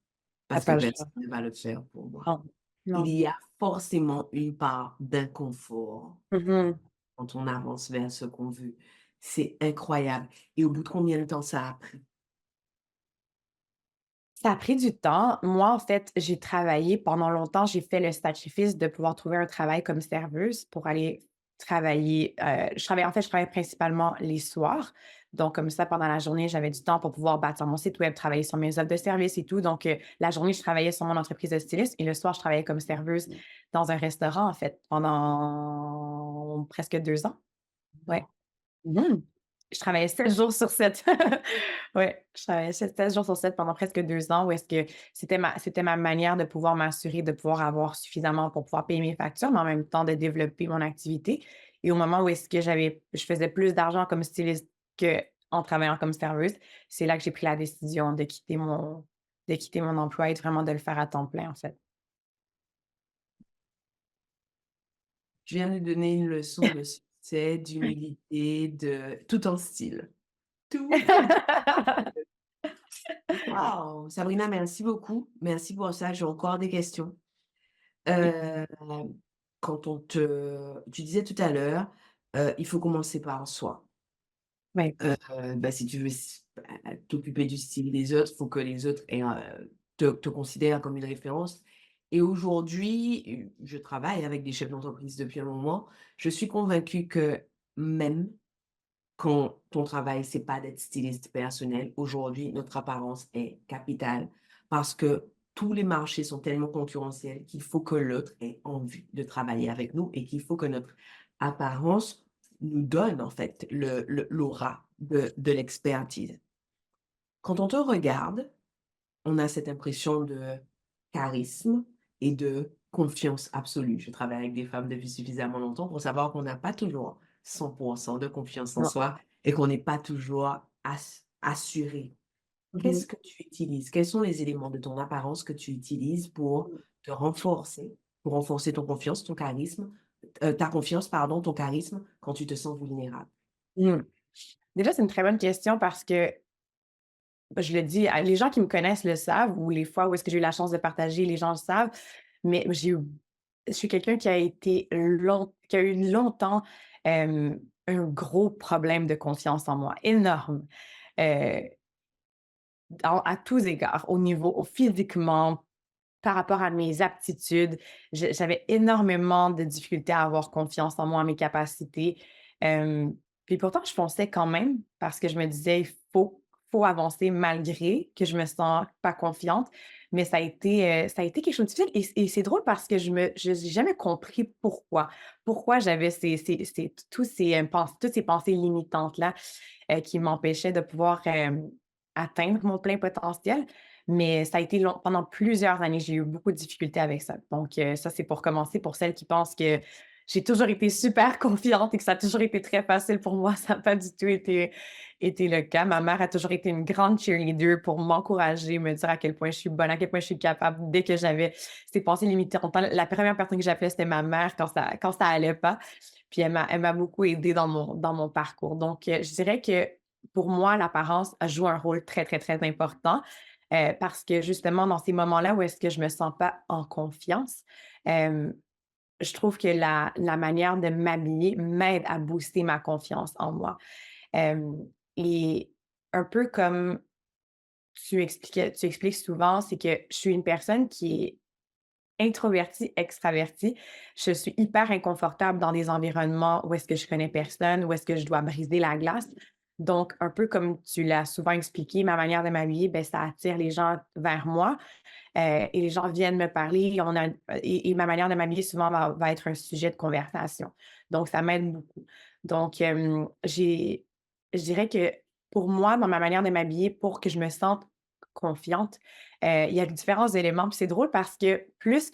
S2: parce que
S3: pas le
S2: personne
S3: choix.
S2: ne va le faire pour moi».
S3: Non,
S2: Il
S3: non.
S2: y a forcément une part d'inconfort
S3: Mmh.
S2: quand on avance vers ce qu'on veut. C'est incroyable. Et au bout de combien de temps ça a pris?
S3: Ça a pris du temps. Moi, en fait, j'ai travaillé pendant longtemps, j'ai fait le sacrifice de pouvoir trouver un travail comme serveuse pour aller travailler, je travaillais principalement les soirs. Donc comme ça, pendant la journée, j'avais du temps pour pouvoir bâtir mon site web, travailler sur mes offres de services et tout. Donc la journée, je travaillais sur mon entreprise de styliste et le soir, je travaillais comme serveuse dans un restaurant, en fait, pendant presque 2 ans. Ouais. Mmh. Je travaillais 7 jours sur 7. Ouais, je travaillais 7 jours sur 7 pendant presque 2 ans où est-ce que c'était ma manière de pouvoir m'assurer de pouvoir avoir suffisamment pour pouvoir payer mes factures, mais en même temps de développer mon activité et au moment où est-ce que je faisais plus d'argent comme styliste qu'en travaillant comme serveuse, c'est là que j'ai pris la décision de quitter mon emploi et de vraiment de le faire à temps plein, en fait.
S2: Tu viens de donner une leçon de succès, d'humilité, de tout en style. Tout en Waouh! Sabrina, merci beaucoup. Merci pour ça. J'ai encore des questions. Heu, quand on te tu disais tout à l'heure, il faut commencer par soi.
S3: Oui.
S2: Bah, si tu veux t'occuper du style des autres, il faut que les autres te considèrent comme une référence. Et aujourd'hui, je travaille avec des chefs d'entreprise depuis un moment. Je suis convaincue que même quand ton travail, c'est pas d'être styliste personnel, aujourd'hui, notre apparence est capitale parce que tous les marchés sont tellement concurrentiels qu'il faut que l'autre ait envie de travailler avec nous et qu'il faut que notre apparence nous donne en fait l'aura de l'expertise. Quand on te regarde, on a cette impression de charisme et de confiance absolue. Je travaille avec des femmes depuis suffisamment longtemps pour savoir qu'on n'a pas toujours 100% de confiance en
S3: Non.
S2: soi et qu'on n'est pas toujours assuré. Qu'est-ce que tu utilises? Quels sont les éléments de ton apparence que tu utilises pour renforcer ton confiance, ton charisme, ta confiance, pardon, ton charisme quand tu te sens vulnérable?
S3: Mmh. Déjà, c'est une très bonne question parce que je le dis, les gens qui me connaissent le savent ou les fois où est-ce que j'ai eu la chance de partager, les gens le savent, mais je suis quelqu'un qui a eu longtemps, un gros problème de confiance en moi, énorme. Heu à tous égards, physiquement, par rapport à mes aptitudes. J'avais énormément de difficultés à avoir confiance en moi, en mes capacités. Euh, Puis pourtant, je fonçais quand même parce que je me disais, faut avancer malgré que je me sens pas confiante. Mais ça a été quelque chose de difficile. Et c'est drôle parce que je n'ai jamais compris pourquoi. Pourquoi j'avais toutes ces pensées limitantes-là qui m'empêchaient de pouvoir atteindre mon plein potentiel. Mais ça a été long pendant plusieurs années, j'ai eu beaucoup de difficultés avec ça. Donc, ça, c'est pour commencer, pour celles qui pensent que j'ai toujours été super confiante et que ça a toujours été très facile pour moi, ça n'a pas du tout été le cas. Ma mère a toujours été une grande cheerleader pour m'encourager, me dire à quel point je suis bonne, à quel point je suis capable. Dès que j'avais ces pensées limitantes, la première personne que j'appelais, c'était ma mère quand ça allait pas. Puis elle m'a beaucoup aidée dans mon parcours. Donc, je dirais que pour moi, l'apparence joue un rôle très, très, très important. Parce que justement, dans ces moments-là où est-ce que je me sens pas en confiance, hem, je trouve que la manière de m'habiller m'aide à booster ma confiance en moi. Hem Et un peu comme tu expliques souvent, c'est que je suis une personne qui est introvertie, extravertie. Je suis hyper inconfortable dans des environnements où est-ce que je connais personne, où est-ce que je dois briser la glace. Donc, un peu comme tu l'as souvent expliqué, ma manière de m'habiller, ben, ça attire les gens vers moi et les gens viennent me parler. Et ma manière de m'habiller souvent va être un sujet de conversation. Donc, ça m'aide beaucoup. Donc, je dirais que pour moi, dans ma manière de m'habiller, pour que je me sente confiante, il y a différents éléments. Puis c'est drôle parce que plus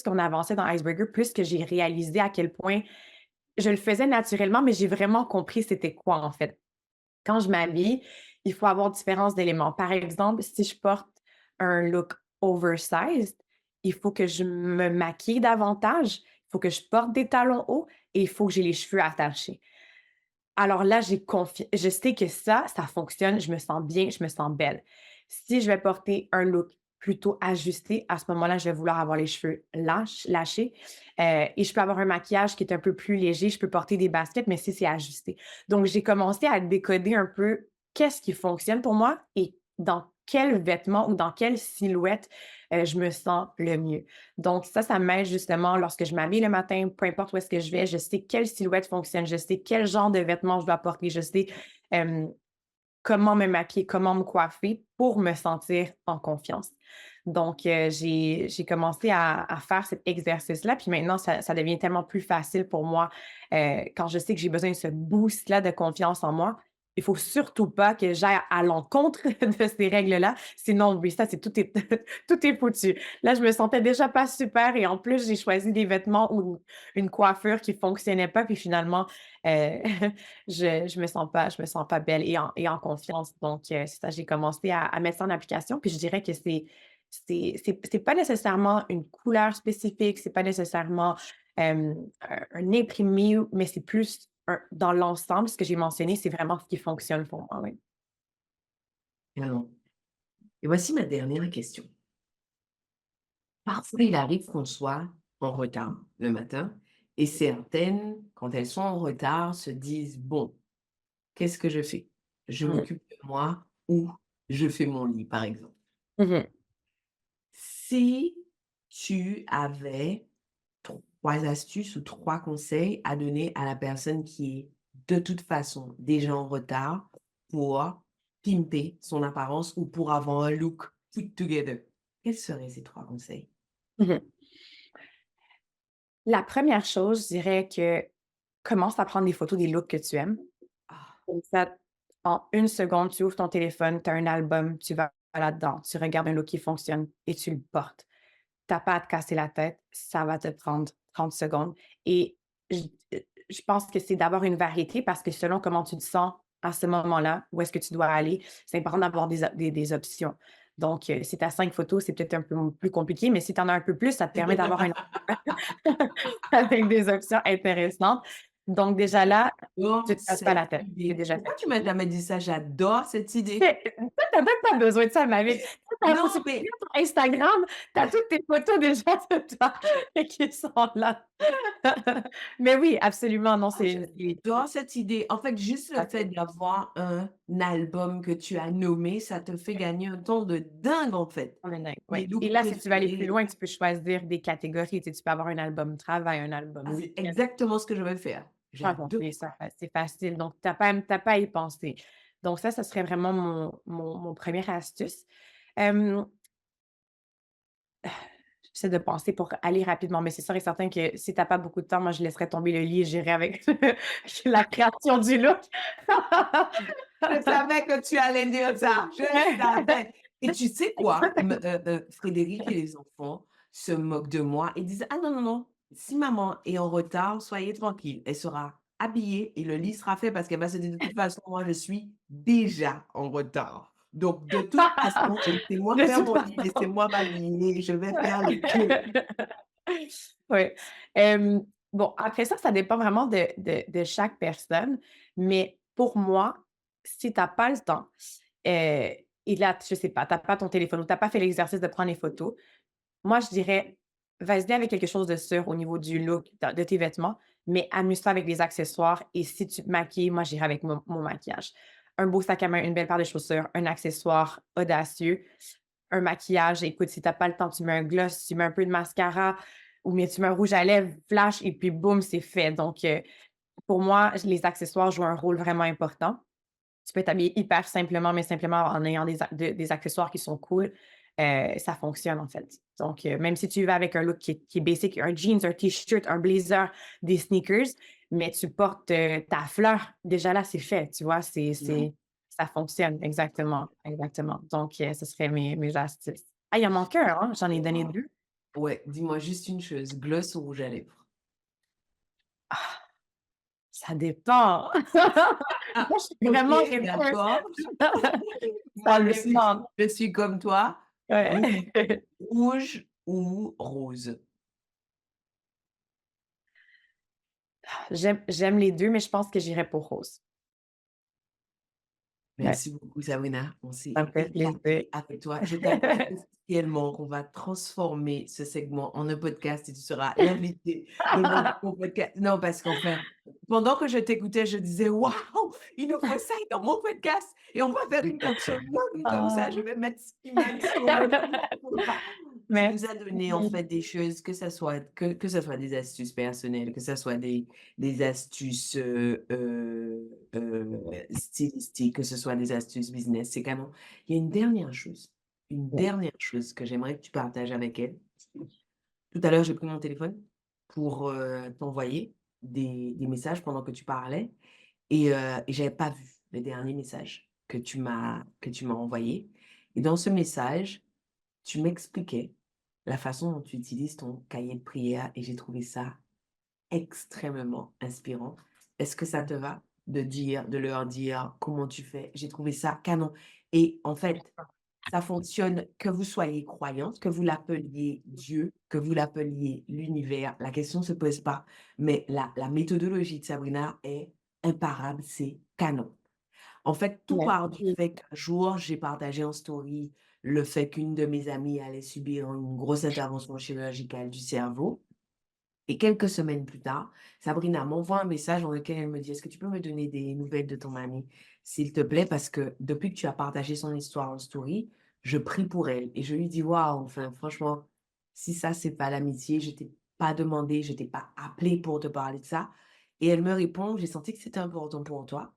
S3: qu'on avançait dans Icebreaker, plus que j'ai réalisé à quel point je le faisais naturellement, mais j'ai vraiment compris c'était quoi en fait. Quand je m'habille, il faut avoir différents éléments. Par exemple, si je porte un look oversized, il faut que je me maquille davantage, il faut que je porte des talons hauts et il faut que j'ai les cheveux attachés. Alors là, je sais que ça fonctionne, je me sens bien, je me sens belle. Si je vais porter un look plutôt ajusté, à ce moment-là, je vais vouloir avoir les cheveux lâchés, et je peux avoir un maquillage qui est un peu plus léger, je peux porter des baskets, mais si c'est ajusté. Donc j'ai commencé à décoder un peu qu'est-ce qui fonctionne pour moi et dans quel vêtement ou dans quelle silhouette, je me sens le mieux. Donc ça m'aide justement lorsque je m'habille le matin, peu importe où est-ce que je vais, je sais quelle silhouette fonctionne, je sais quel genre de vêtements je dois porter, je sais, hem, comment me maquiller, comment me coiffer pour me sentir en confiance. Donc j'ai commencé à faire cet exercice-là, puis maintenant ça devient tellement plus facile pour moi, quand je sais que j'ai besoin de ce boost-là de confiance en moi. Il faut surtout pas que j'aille à l'encontre de ces règles-là, sinon oui, ça c'est tout est tout est foutu. Là, je me sentais déjà pas super et en plus, j'ai choisi des vêtements ou une coiffure qui fonctionnait pas, puis finalement, heu, je me sens pas belle et en confiance. Donc, c'est ça, j'ai commencé à mettre ça en application, puis je dirais que c'est pas nécessairement une couleur spécifique, c'est pas nécessairement, un imprimé, mais c'est plus dans l'ensemble, ce que j'ai mentionné, c'est vraiment ce qui fonctionne pour moi, oui.
S2: Vraiment. Et voici ma dernière question. Parfois, il arrive qu'on soit en retard le matin et certaines, quand elles sont en retard, se disent: «Bon, qu'est-ce que je fais? Je
S3: Mmh.
S2: m'occupe de moi ou je fais mon lit», par exemple.
S3: Mmh.
S2: Si tu avais 3 astuces ou 3 conseils à donner à la personne qui est de toute façon déjà en retard pour pimper son apparence ou pour avoir un look put together, quels seraient ces 3 conseils?
S3: Mmh. La première chose, je dirais que commence à prendre des photos des looks que tu aimes.
S2: Ah,
S3: Comme ça, en une seconde, tu ouvres ton téléphone, tu as un album, tu vas là-dedans, tu regardes un look qui fonctionne et tu le portes. Tu as pas à te casser la tête, ça va te prendre 30 secondes et je je pense que c'est d'avoir une variété parce que selon comment tu te sens à ce moment-là, où est-ce que tu dois aller, c'est important d'avoir des options. Donc, si tu as 5 photos, c'est peut-être un peu plus compliqué, mais si tu en as un peu plus, ça te permet d'avoir un avec des options intéressantes. Donc déjà là, tu
S2: j'adore
S3: te casses pas
S2: cette
S3: la tête, c'est
S2: idée.
S3: déjà
S2: Pourquoi
S3: fait.
S2: tu m'as jamais dit ça? J'adore cette idée.
S3: Tu as même pas besoin de ça, ma vie.
S2: Non,
S3: Tu
S2: mais
S3: sur Instagram, tu as toutes tes photos déjà de toi qui sont là. Mais oui, absolument, non,
S2: ah,
S3: c'est
S2: j'adore cette idée. En fait, juste le fait
S3: facile.
S2: d'avoir un album que tu as nommé, ça te fait gagner un temps de dingue, en fait.
S3: On est dingue,
S2: Les
S3: ouais. Et
S2: looks
S3: là, si tu veux aller plus
S2: préférés.
S3: loin, tu peux choisir des catégories. Tu sais, tu peux avoir un album travail, un
S2: Ah,
S3: album
S2: c'est
S3: week-end.
S2: exactement ce que je vais faire.
S3: Ah bon,
S2: J'adore.
S3: c'est facile, donc tu as pas à y penser. Donc ça serait vraiment mon 1 astuce. Hem, J'essaie de penser pour aller rapidement, mais c'est sûr et certain que si tu as pas beaucoup de temps, moi, je laisserais tomber le lit et j'irais avec la création du look.
S2: Je savais que tu allais dire ça, je savais. Et tu sais quoi? Frédéric et les enfants se moquent de moi et disent: «Ah non, non, non, si maman est en retard, soyez tranquille, elle sera habillée et le lit sera fait» parce qu'elle va se dire: «De toute façon, moi, je suis déjà en retard. Donc de toute façon, laissez-moi
S3: De
S2: faire
S3: toute
S2: mon lit,
S3: façon.
S2: laissez-moi m'habiller, je vais faire les choses».
S3: Ouais. Hem, bon, après ça, ça dépend vraiment de chaque personne, mais pour moi, si tu as pas le temps, et là, je sais pas, tu as pas ton téléphone ou tu as pas fait l'exercice de prendre les photos, moi, je dirais, vas-y avec quelque chose de sûr au niveau du look de tes vêtements, mais amuse-toi avec les accessoires et si tu te maquilles, moi, j'irai avec mon maquillage. Un beau sac à main, une belle paire de chaussures, un accessoire audacieux, un maquillage. Écoute, si tu as pas le temps, tu mets un gloss, tu mets un peu de mascara ou bien tu mets un rouge à lèvres, flash et puis boum, c'est fait. Donc, pour moi, les accessoires jouent un rôle vraiment important. Tu peux t'habiller hyper simplement, mais simplement en ayant des accessoires qui sont cool, ça fonctionne en fait. Donc, même si tu vas avec un look qui est basic, un jeans, un t-shirt, un blazer, des sneakers, mais tu portes, ta fleur, déjà là, c'est fait, tu vois?
S2: Ouais,
S3: Ça fonctionne, exactement, exactement. Donc, ce serait mes astuces. Ah, il en manque un, hein? J'en ai donné
S2: waouh.
S3: 2.
S2: Ouais, dis-moi juste une chose, gloss ou rouge à lèvres?
S3: Ah, ça dépend.
S2: Ah,
S3: Moi, je suis
S2: OK,
S3: vraiment quelqu'un
S2: d'accord.
S3: ça
S2: Moi,
S3: dépend.
S2: je suis comme toi, rouge
S3: Ouais.
S2: rouge ou rose.
S3: J'aime les 2, mais je pense que j'irais pour rose. Ouais,
S2: Merci beaucoup Sabrina, on
S3: ça
S2: s'est
S3: me fait plaisir.
S2: éclaté avec toi. Je t'annonce officiellement qu'on va transformer ce segment en un podcast et tu seras l'invité de mon podcast. Non, parce qu'enfin, pendant que je t'écoutais, je disais: «Waouh, il nous faut ça dans mon podcast et on va faire une capsule longue comme ça, je
S3: Ah.
S2: vais mettre ce qui m'a dit sur le Tu nous as donné en
S3: Merci.
S2: fait des choses, que ça soit des astuces personnelles, que ça soit des astuces, stylistiques, que ce soit des astuces business. C'est vraiment il y a une
S3: Ouais.
S2: dernière chose que j'aimerais que tu partages avec elle. Tout à l'heure, j'ai pris mon téléphone pour, t'envoyer des messages pendant que tu parlais et j'avais pas vu le dernier message que tu m'as envoyé et dans ce message, tu m'expliquais la façon dont tu utilises ton cahier de prière et j'ai trouvé ça extrêmement inspirant. Est-ce que ça te va de leur dire comment tu fais? J'ai trouvé ça canon et en fait, ça fonctionne que vous soyez croyante, que vous l'appeliez Dieu, que vous l'appeliez l'univers, la question ne se pose pas. Mais la méthodologie de Sabrina est imparable, c'est canon. En fait, tout part du
S3: Merci.
S2: fait qu'un jour, j'ai partagé en story le fait qu'une de mes amies allait subir une grosse intervention chirurgicale du cerveau et quelques semaines plus tard, Sabrina m'envoie un message dans lequel elle me dit: «Est-ce que tu peux me donner des nouvelles de ton amie, s'il te plaît? Parce que depuis que tu as partagé son histoire en story, je prie pour elle» et je lui dis: «Waouh, enfin franchement, si ça c'est pas l'amitié, je t'ai pas demandé, je t'ai pas appelé pour te parler de ça» et elle me répond: «J'ai senti que c'était important pour toi,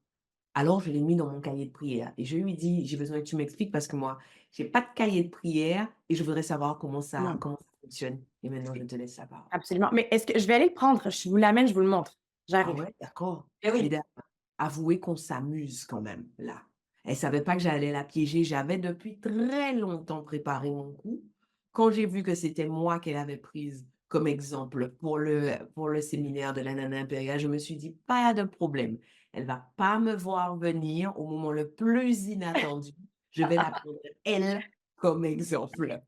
S2: alors je l'ai mis dans mon cahier de prière» et je lui dis: «J'ai besoin que tu m'expliques parce que moi, j'ai pas de cahier de prière et je voudrais savoir comment ça fonctionne» et maintenant je te laisse la parole.
S3: Absolument. Mais est-ce que je vais aller le prendre, je vous l'amène, je vous le montre.
S2: Ah
S3: J'arrive.
S2: ouais? D'accord.
S3: Eh oui.
S2: Mais avouez qu'on s'amuse quand même, là. Elle savait pas que j'allais la piéger. J'avais depuis très longtemps préparé mon coup. Quand j'ai vu que c'était moi qu'elle avait prise comme exemple pour le séminaire de la nana impériale, je me suis dit: «Pas de problème. Elle va pas me voir venir au moment le plus inattendu. Je vais la prendre elle comme exemple».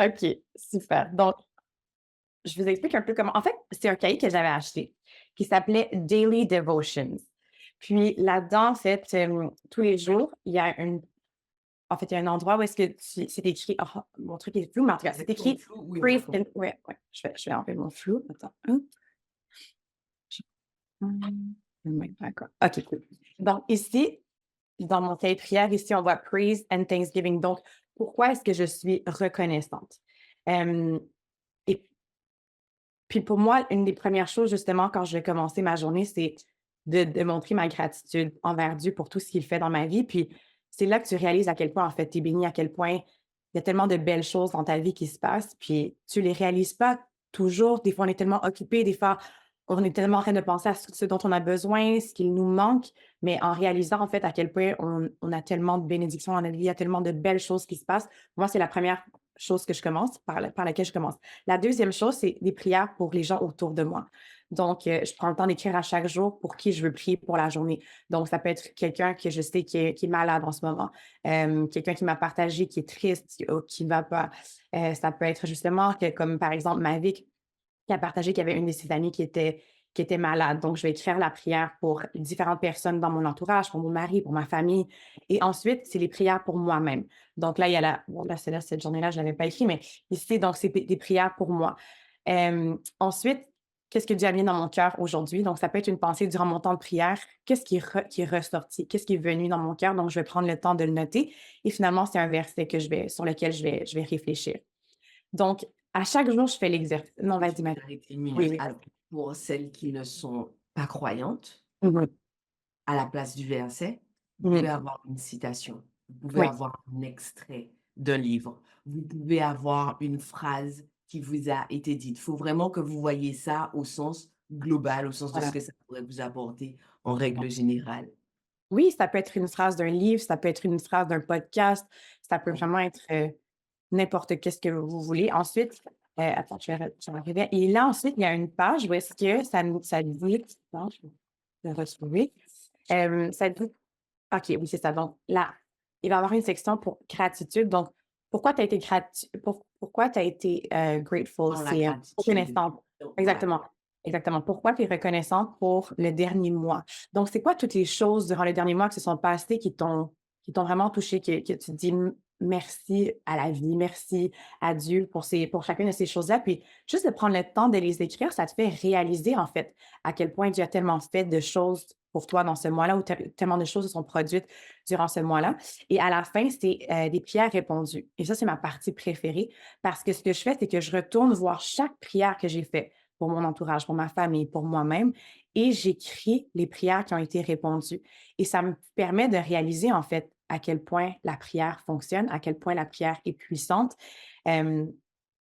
S3: OK, super. Donc, je vous explique un peu comment en fait, c'est un cahier que j'avais acheté qui s'appelait Daily Devotions. Puis là-dedans, en fait, tous les jours, il y a en fait, il y a un endroit où est-ce que c'est écrit, mon truc est flou, mais en tout cas, c'est
S2: Avec ton
S3: écrit
S2: flou, oui, on va
S3: Breathe in.
S2: comprendre.
S3: Ouais, ouais, je vais enlever mon flou. Attends. Hop. Ouais, d'accord. OK, cool. Donc, ici, dans mon cahier de prière, ici, on voit Praise and Thanksgiving. Donc, pourquoi est-ce que je suis reconnaissante? Euh, et puis, pour moi, une des premières choses, justement, quand je vais commencer ma journée, c'est de montrer ma gratitude envers Dieu pour tout ce qu'il fait dans ma vie. Puis, c'est là que tu réalises à quel point, en fait, tu es béni, à quel point il y a tellement de belles choses dans ta vie qui se passent. Puis, tu les réalises pas toujours. Des fois, on est tellement occupé. Des fois, on est tellement en train de penser à ce dont on a besoin, ce qu'il nous manque. Mais en réalisant, en fait, à quel point on a tellement de bénédictions dans notre vie, il y a tellement de belles choses qui se passent. Moi, c'est la première chose que je commence, par laquelle je commence. La deuxième chose, c'est des prières pour les gens autour de moi. Donc, je prends le temps d'écrire à chaque jour pour qui je veux prier pour la journée. Donc, ça peut être quelqu'un que je sais qui est malade en ce moment, quelqu'un qui m'a partagé, qui est triste, qui ne va pas. Ça peut être justement comme par exemple Mavic qui a partagé qu'il y avait une de ses amies qui était malade. Donc, je vais écrire la prière pour différentes personnes dans mon entourage, pour mon mari, pour ma famille. Et ensuite, c'est les prières pour moi-même. Donc là, il y a bon, là, c'est là, cette journée-là, je ne l'avais pas écrit, mais ici, donc, c'est des prières pour moi. Ensuite, qu'est-ce que Dieu a mis dans mon cœur aujourd'hui? Donc, ça peut être une pensée durant mon temps de prière. Qu'est-ce qui est ressorti? Qu'est-ce qui est venu dans mon cœur? Donc, je vais prendre le temps de le noter. Et finalement, c'est un verset sur lequel je vais réfléchir. Donc, à chaque jour, je fais l'exercice. Non,
S2: Je
S3: vas-y,
S2: vais
S3: Marie.
S2: t'arrêter une
S3: Oui,
S2: minute.
S3: oui.
S2: Alors, pour celles qui ne sont pas croyantes,
S3: Mhm.
S2: à la place du verset, vous pouvez
S3: Mhm.
S2: avoir une citation, vous pouvez
S3: Oui,
S2: avoir un extrait d'un livre, vous pouvez avoir une phrase qui vous a été dite. Il faut vraiment que vous voyez ça au sens global, au sens de ce
S3: voilà.
S2: que ça pourrait vous apporter en règle générale.
S3: Oui, ça peut être une phrase d'un livre, ça peut être une phrase d'un podcast, ça peut vraiment être n'importe qu'est-ce que vous voulez. Ensuite, attends, je vais arriver. Et là, ensuite, il y a une page où est-ce que ça dit, non, je vais le retrouver. Ça dit, OK, oui, c'est ça. Donc là, il va y avoir une section pour gratitude. Donc, pourquoi tu as été pourquoi tu été grateful?
S2: Dans la
S3: C'est
S2: gratitude.
S3: reconnaissante.
S2: Donc, voilà.
S3: Exactement. Exactement. Pourquoi tu es reconnaissante pour le dernier mois? Donc, c'est quoi toutes les choses durant le dernier mois qui se sont passées qui t'ont vraiment touché, que tu te dis merci à la vie, merci à Dieu pour chacune de ces choses-là. Puis, juste de prendre le temps de les écrire, ça te fait réaliser, en fait, à quel point Dieu a tellement fait de choses pour toi dans ce mois-là, où tellement de choses se sont produites durant ce mois-là. Et à la fin, c'est des prières répondues. Et ça, c'est ma partie préférée parce que ce que je fais, c'est que je retourne voir chaque prière que j'ai faite pour mon entourage, pour ma famille, pour moi-même, et j'écris les prières qui ont été répondues. Et ça me permet de réaliser, en fait, à quel point la prière fonctionne, à quel point la prière est puissante. Euh,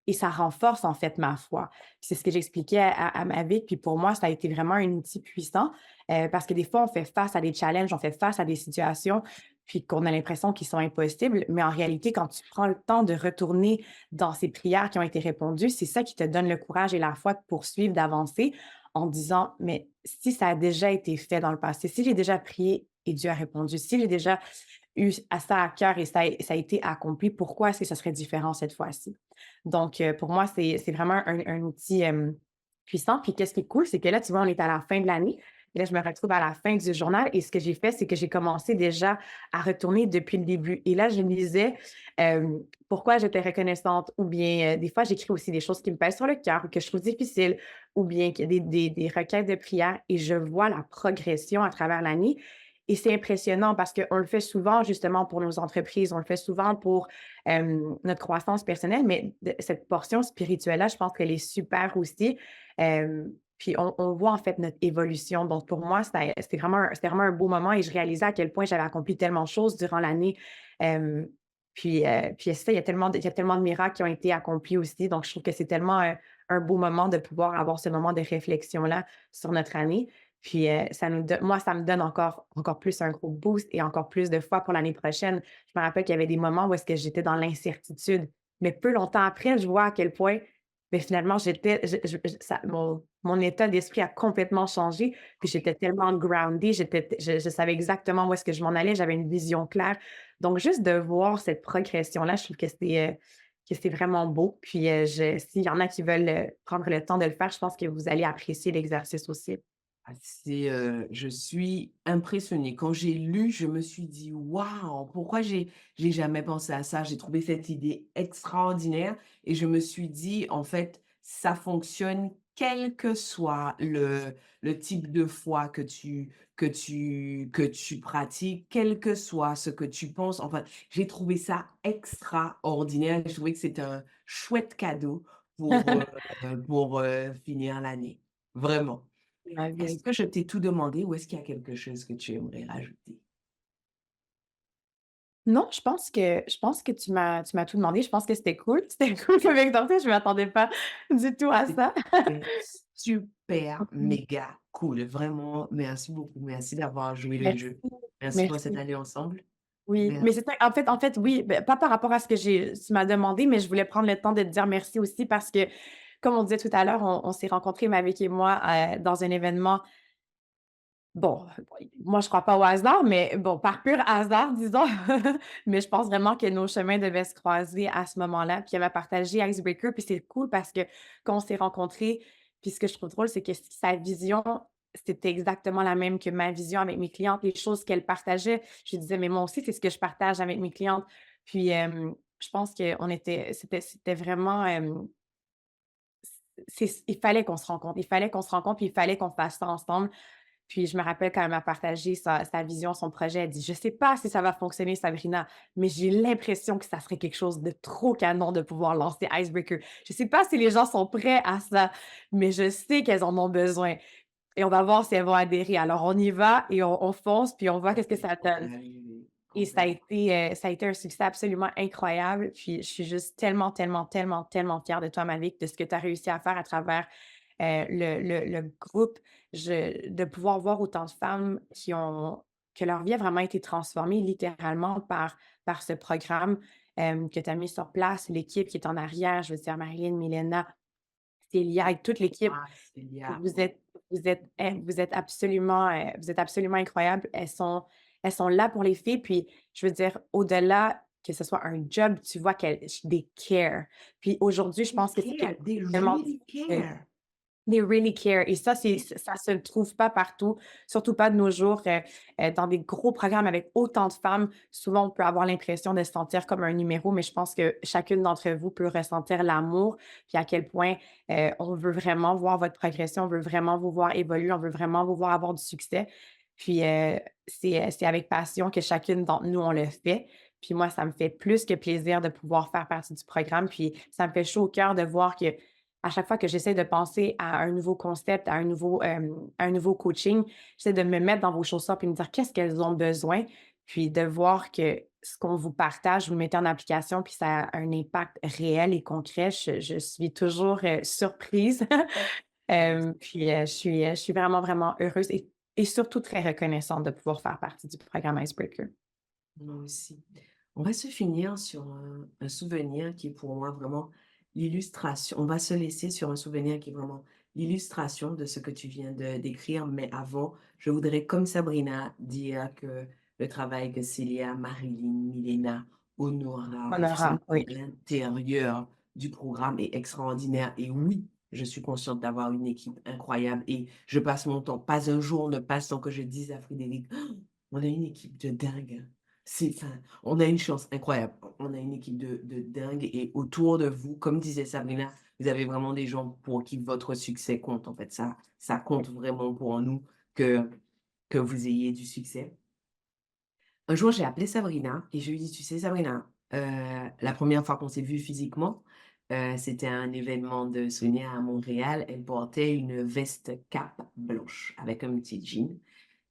S3: et ça renforce, en fait, ma foi. C'est ce que j'expliquais à ma vie. Puis pour moi, ça a été vraiment un outil puissant parce que des fois, on fait face à des challenges, on fait face à des situations, puis qu'on a l'impression qu'ils sont impossibles. Mais en réalité, quand tu prends le temps de retourner dans ces prières qui ont été répondues, c'est ça qui te donne le courage et la foi de poursuivre, d'avancer en disant, mais si ça a déjà été fait dans le passé, si j'ai déjà prié et Dieu a répondu, si j'ai déjà eu à ça à cœur et ça a été accompli, pourquoi est-ce que ça serait différent cette fois-ci? Donc, pour moi, c'est vraiment un outil puissant. Puis, qu'est-ce qui est cool, c'est que là, tu vois, on est à la fin de l'année. Et là, je me retrouve à la fin du journal. Et ce que j'ai fait, c'est que j'ai commencé déjà à retourner depuis le début. Et là, je lisais pourquoi j'étais reconnaissante. Ou bien, des fois, j'écris aussi des choses qui me pèsent sur le cœur ou que je trouve difficiles. Ou bien des requêtes de prière. Et je vois la progression à travers l'année. Et c'est impressionnant parce qu'on le fait souvent justement pour nos entreprises, on le fait souvent pour notre croissance personnelle, mais cette portion spirituelle-là, je pense qu'elle est super aussi. Puis on voit en fait notre évolution. Donc pour moi, c'était vraiment un beau moment et je réalisais à quel point j'avais accompli tellement de choses durant l'année. Puis ça, il y a tellement de miracles qui ont été accomplis aussi. Donc je trouve que c'est tellement un beau moment de pouvoir avoir ce moment de réflexion-là sur notre année. Puis, moi, ça me donne encore plus un gros boost et encore plus de foi pour l'année prochaine. Je me rappelle qu'il y avait des moments où est-ce que j'étais dans l'incertitude, mais peu longtemps après, je vois à quel point, mais finalement, j'étais mon état d'esprit a complètement changé, puis j'étais tellement groundée, je savais exactement où est-ce que je m'en allais, j'avais une vision claire. Donc juste de voir cette progression-là, je trouve que c'est vraiment beau. Puis, s'il y en a qui veulent, prendre le temps de le faire, je pense que vous allez apprécier l'exercice aussi.
S2: Je suis impressionnée. Quand j'ai lu, je me suis dit: «Waouh! Pourquoi j'ai jamais pensé à ça?» J'ai trouvé cette idée extraordinaire et je me suis dit: «En fait, ça fonctionne quel que soit le type de foi que tu pratiques, quel que soit ce que tu penses». Enfin, j'ai trouvé ça extraordinaire. J'ai trouvé que c'était un chouette cadeau pour finir l'année. Vraiment. Est-ce
S3: J'imagine.
S2: que je t'ai tout demandé ou est-ce qu'il y a quelque chose que tu aimerais rajouter?
S3: Non, je pense que tu m'as tout demandé. Je pense que c'était cool. C'était cool comme exercice, je m'attendais pas du tout à ça.
S2: C'était super
S3: Mmh.
S2: méga cool. Vraiment, merci beaucoup. Merci d'avoir joué le
S3: Merci,
S2: jeu. Merci pour cette
S3: merci.
S2: année ensemble.
S3: Oui, mais
S2: Merci.
S3: c'est ça, en fait, oui, ben, pas par rapport à ce que tu m'as demandé, mais je voulais prendre le temps de te dire merci aussi parce que, comme on disait tout à l'heure, on s'est rencontrés, Mavic et moi, dans un événement. Bon, moi, je crois pas au hasard, mais bon, par pur hasard, disons. Mais je pense vraiment que nos chemins devaient se croiser à ce moment-là. Puis elle m'a partagé Icebreaker, puis c'est cool parce que quand on s'est rencontrés, puis ce que je trouve drôle, c'est que sa vision, c'était exactement la même que ma vision avec mes clientes. Les choses qu'elle partageait, je lui disais: «Mais moi aussi, c'est ce que je partage avec mes clientes». Puis, je pense qu'on était c'était vraiment, il fallait qu'on se rencontre. Il fallait qu'on se rencontre, puis il fallait qu'on fasse ça ensemble. Puis je me rappelle quand elle m'a partagé sa vision, son projet, elle dit: «Je sais pas si ça va fonctionner, Sabrina, mais j'ai l'impression que ça serait quelque chose de trop canon de pouvoir lancer Icebreaker. Je sais pas si les gens sont prêts à ça, mais je sais qu'elles en ont besoin et on va voir si elles vont adhérer. Alors on y va et on fonce, puis on voit qu'est-ce que
S2: Et
S3: ça
S2: on va
S3: donne».
S2: y arriver.
S3: Et ça a
S2: Complètement.
S3: été, ça a été un succès absolument incroyable. Puis je suis juste tellement, tellement, tellement, tellement fière de toi, Malik, de ce que tu as réussi à faire à travers, le groupe. De pouvoir voir autant de femmes que leur vie a vraiment été transformée littéralement par ce programme, que tu as mis sur place, l'équipe qui est en arrière, je veux dire Marilyn, Milena, Célia et toute l'équipe.
S2: Ah, Célia.
S3: Vous êtes absolument incroyables. Elles sont là pour les filles, puis je veux dire, au-delà que ce soit un job, tu vois qu'elles they care. Puis aujourd'hui, je
S2: They
S3: pense que c'est
S2: care.
S3: quelque chose
S2: They
S3: de tellement
S2: really
S3: difficile.
S2: care.
S3: They really care et ça se trouve pas partout, surtout pas de nos jours, dans des gros programmes avec autant de femmes. Souvent, on peut avoir l'impression de se sentir comme un numéro, mais je pense que chacune d'entre vous peut ressentir l'amour, puis à quel point, on veut vraiment voir votre progression, on veut vraiment vous voir évoluer, on veut vraiment vous voir avoir du succès. Puis, c'est avec passion que chacune d'entre nous, on le fait. Puis moi, ça me fait plus que plaisir de pouvoir faire partie du programme, puis ça me fait chaud au cœur de voir que à chaque fois que j'essaie de penser à un nouveau concept, à un nouveau coaching, j'essaie de me mettre dans vos chaussures puis me dire qu'est-ce qu'elles ont besoin, puis de voir que ce qu'on vous partage, vous le mettez en application, puis ça a un impact réel et concret. Je suis toujours, surprise. Puis, je suis vraiment, vraiment heureuse et surtout très reconnaissante de pouvoir faire partie du programme Icebreaker.
S2: Moi aussi. On va se finir sur un souvenir qui est pour moi vraiment l'illustration. On va se laisser sur un souvenir qui est vraiment l'illustration de ce que tu viens de décrire. Mais avant, je voudrais, comme Sabrina, dire que le travail que Célia, Marilyn, Milena, Honora font
S3: Honorable, oui.
S2: à l'intérieur du programme est extraordinaire. Et oui, je suis consciente d'avoir une équipe incroyable et je passe mon temps. Pas un jour ne passe sans que je dise à Frédéric, «Oh, on a une équipe de dingue. Enfin, on a une chance incroyable. On a une équipe de dingue et autour de vous, comme disait Sabrina, vous avez vraiment des gens pour qui votre succès compte. En fait, ça compte vraiment pour nous que, que vous ayez du succès. Un jour, j'ai appelé Sabrina et je lui ai dit, tu sais, Sabrina, la première fois qu'on s'est vu physiquement, c'était un événement de souvenirs à Montréal. Elle portait une veste cape blanche avec un petit jean.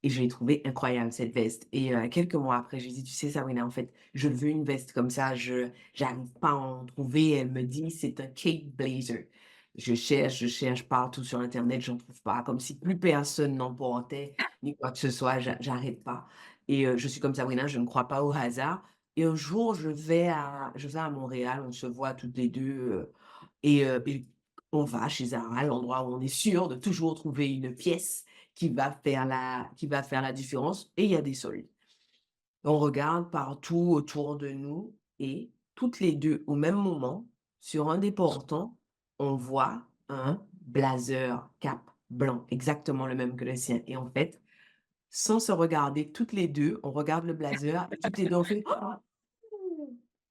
S2: Et je l'ai trouvée incroyable, cette veste. Et quelques mois après, je lui ai dit, tu sais, Sabrina, en fait, je veux une veste comme ça. Je n'arrive pas à en trouver. Elle me dit, c'est un cape blazer. Je cherche partout sur Internet, j'en trouve pas. Comme si plus personne n'en portait, ni quoi que ce soit. J'arrête pas. Et je suis comme Sabrina, je ne crois pas au hasard. Et un jour, je vais à Montréal, on se voit toutes les deux. Et on va chez Zara, l'endroit où on est sûr de toujours trouver une pièce qui va faire la différence et il y a des soldes. On regarde partout autour de nous et toutes les 2 au même moment, sur un des portants, on voit un blazer cap blanc, exactement le même que le sien. Et en fait, sans se regarder, toutes les deux, on regarde le blazer et toutes les deux, on fait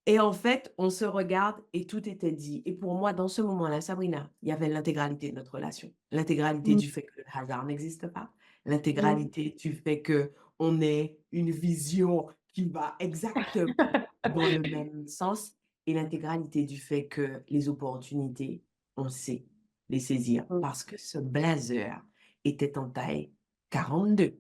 S2: et en fait, on se regarde et tout était dit. Et pour moi, dans ce moment-là, Sabrina, il y avait l'intégralité de notre relation. L'intégralité
S3: Mmh,
S2: du fait que le hasard n'existe pas.
S3: mmh.
S2: L'intégralité du fait qu'on ait une vision qui va exactement dans le même sens. Et l'intégralité du fait que les opportunités, on sait les saisir.
S3: Mmh.
S2: Parce que ce blazer était en taille 42.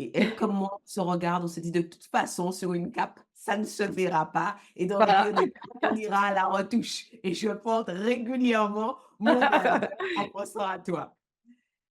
S2: Et elle comme moi, on se regarde, on se dit: «De toute façon, sur une cape, ça ne se verra pas et dans le
S3: Voilà.
S2: pire des cas, on ira à la retouche» et je porte régulièrement mon blazer en pensant à toi.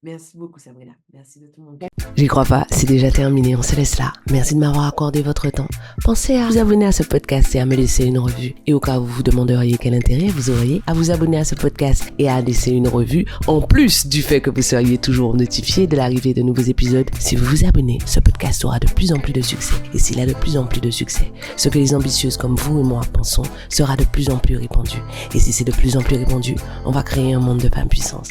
S2: Merci beaucoup Sabrina. Merci de tout mon cœur.
S1: J'y crois pas, c'est déjà terminé, on se laisse là. Merci de m'avoir accordé votre temps. Pensez à vous abonner à ce podcast et à me laisser une revue. Et au cas où vous vous demanderiez quel intérêt vous auriez à vous abonner à ce podcast et à laisser une revue, en plus du fait que vous seriez toujours notifié de l'arrivée de nouveaux épisodes, si vous vous abonnez, ce podcast aura de plus en plus de succès. Et s'il a de plus en plus de succès, ce que les ambitieuses comme vous et moi pensons sera de plus en plus répandu. Et si c'est de plus en plus répandu, on va créer un monde de femmes puissantes.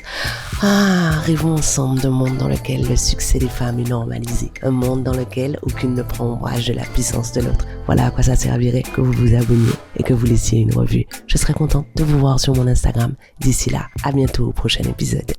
S1: Ah, rêvons ensemble d'un monde dans lequel le succès des femmes est normalisé. Un monde dans lequel aucune ne prend ombrage de la puissance de l'autre. Voilà à quoi ça servirait que vous vous abonniez et que vous laissiez une revue. Je serai contente de vous voir sur mon Instagram. D'ici là, à bientôt au prochain épisode.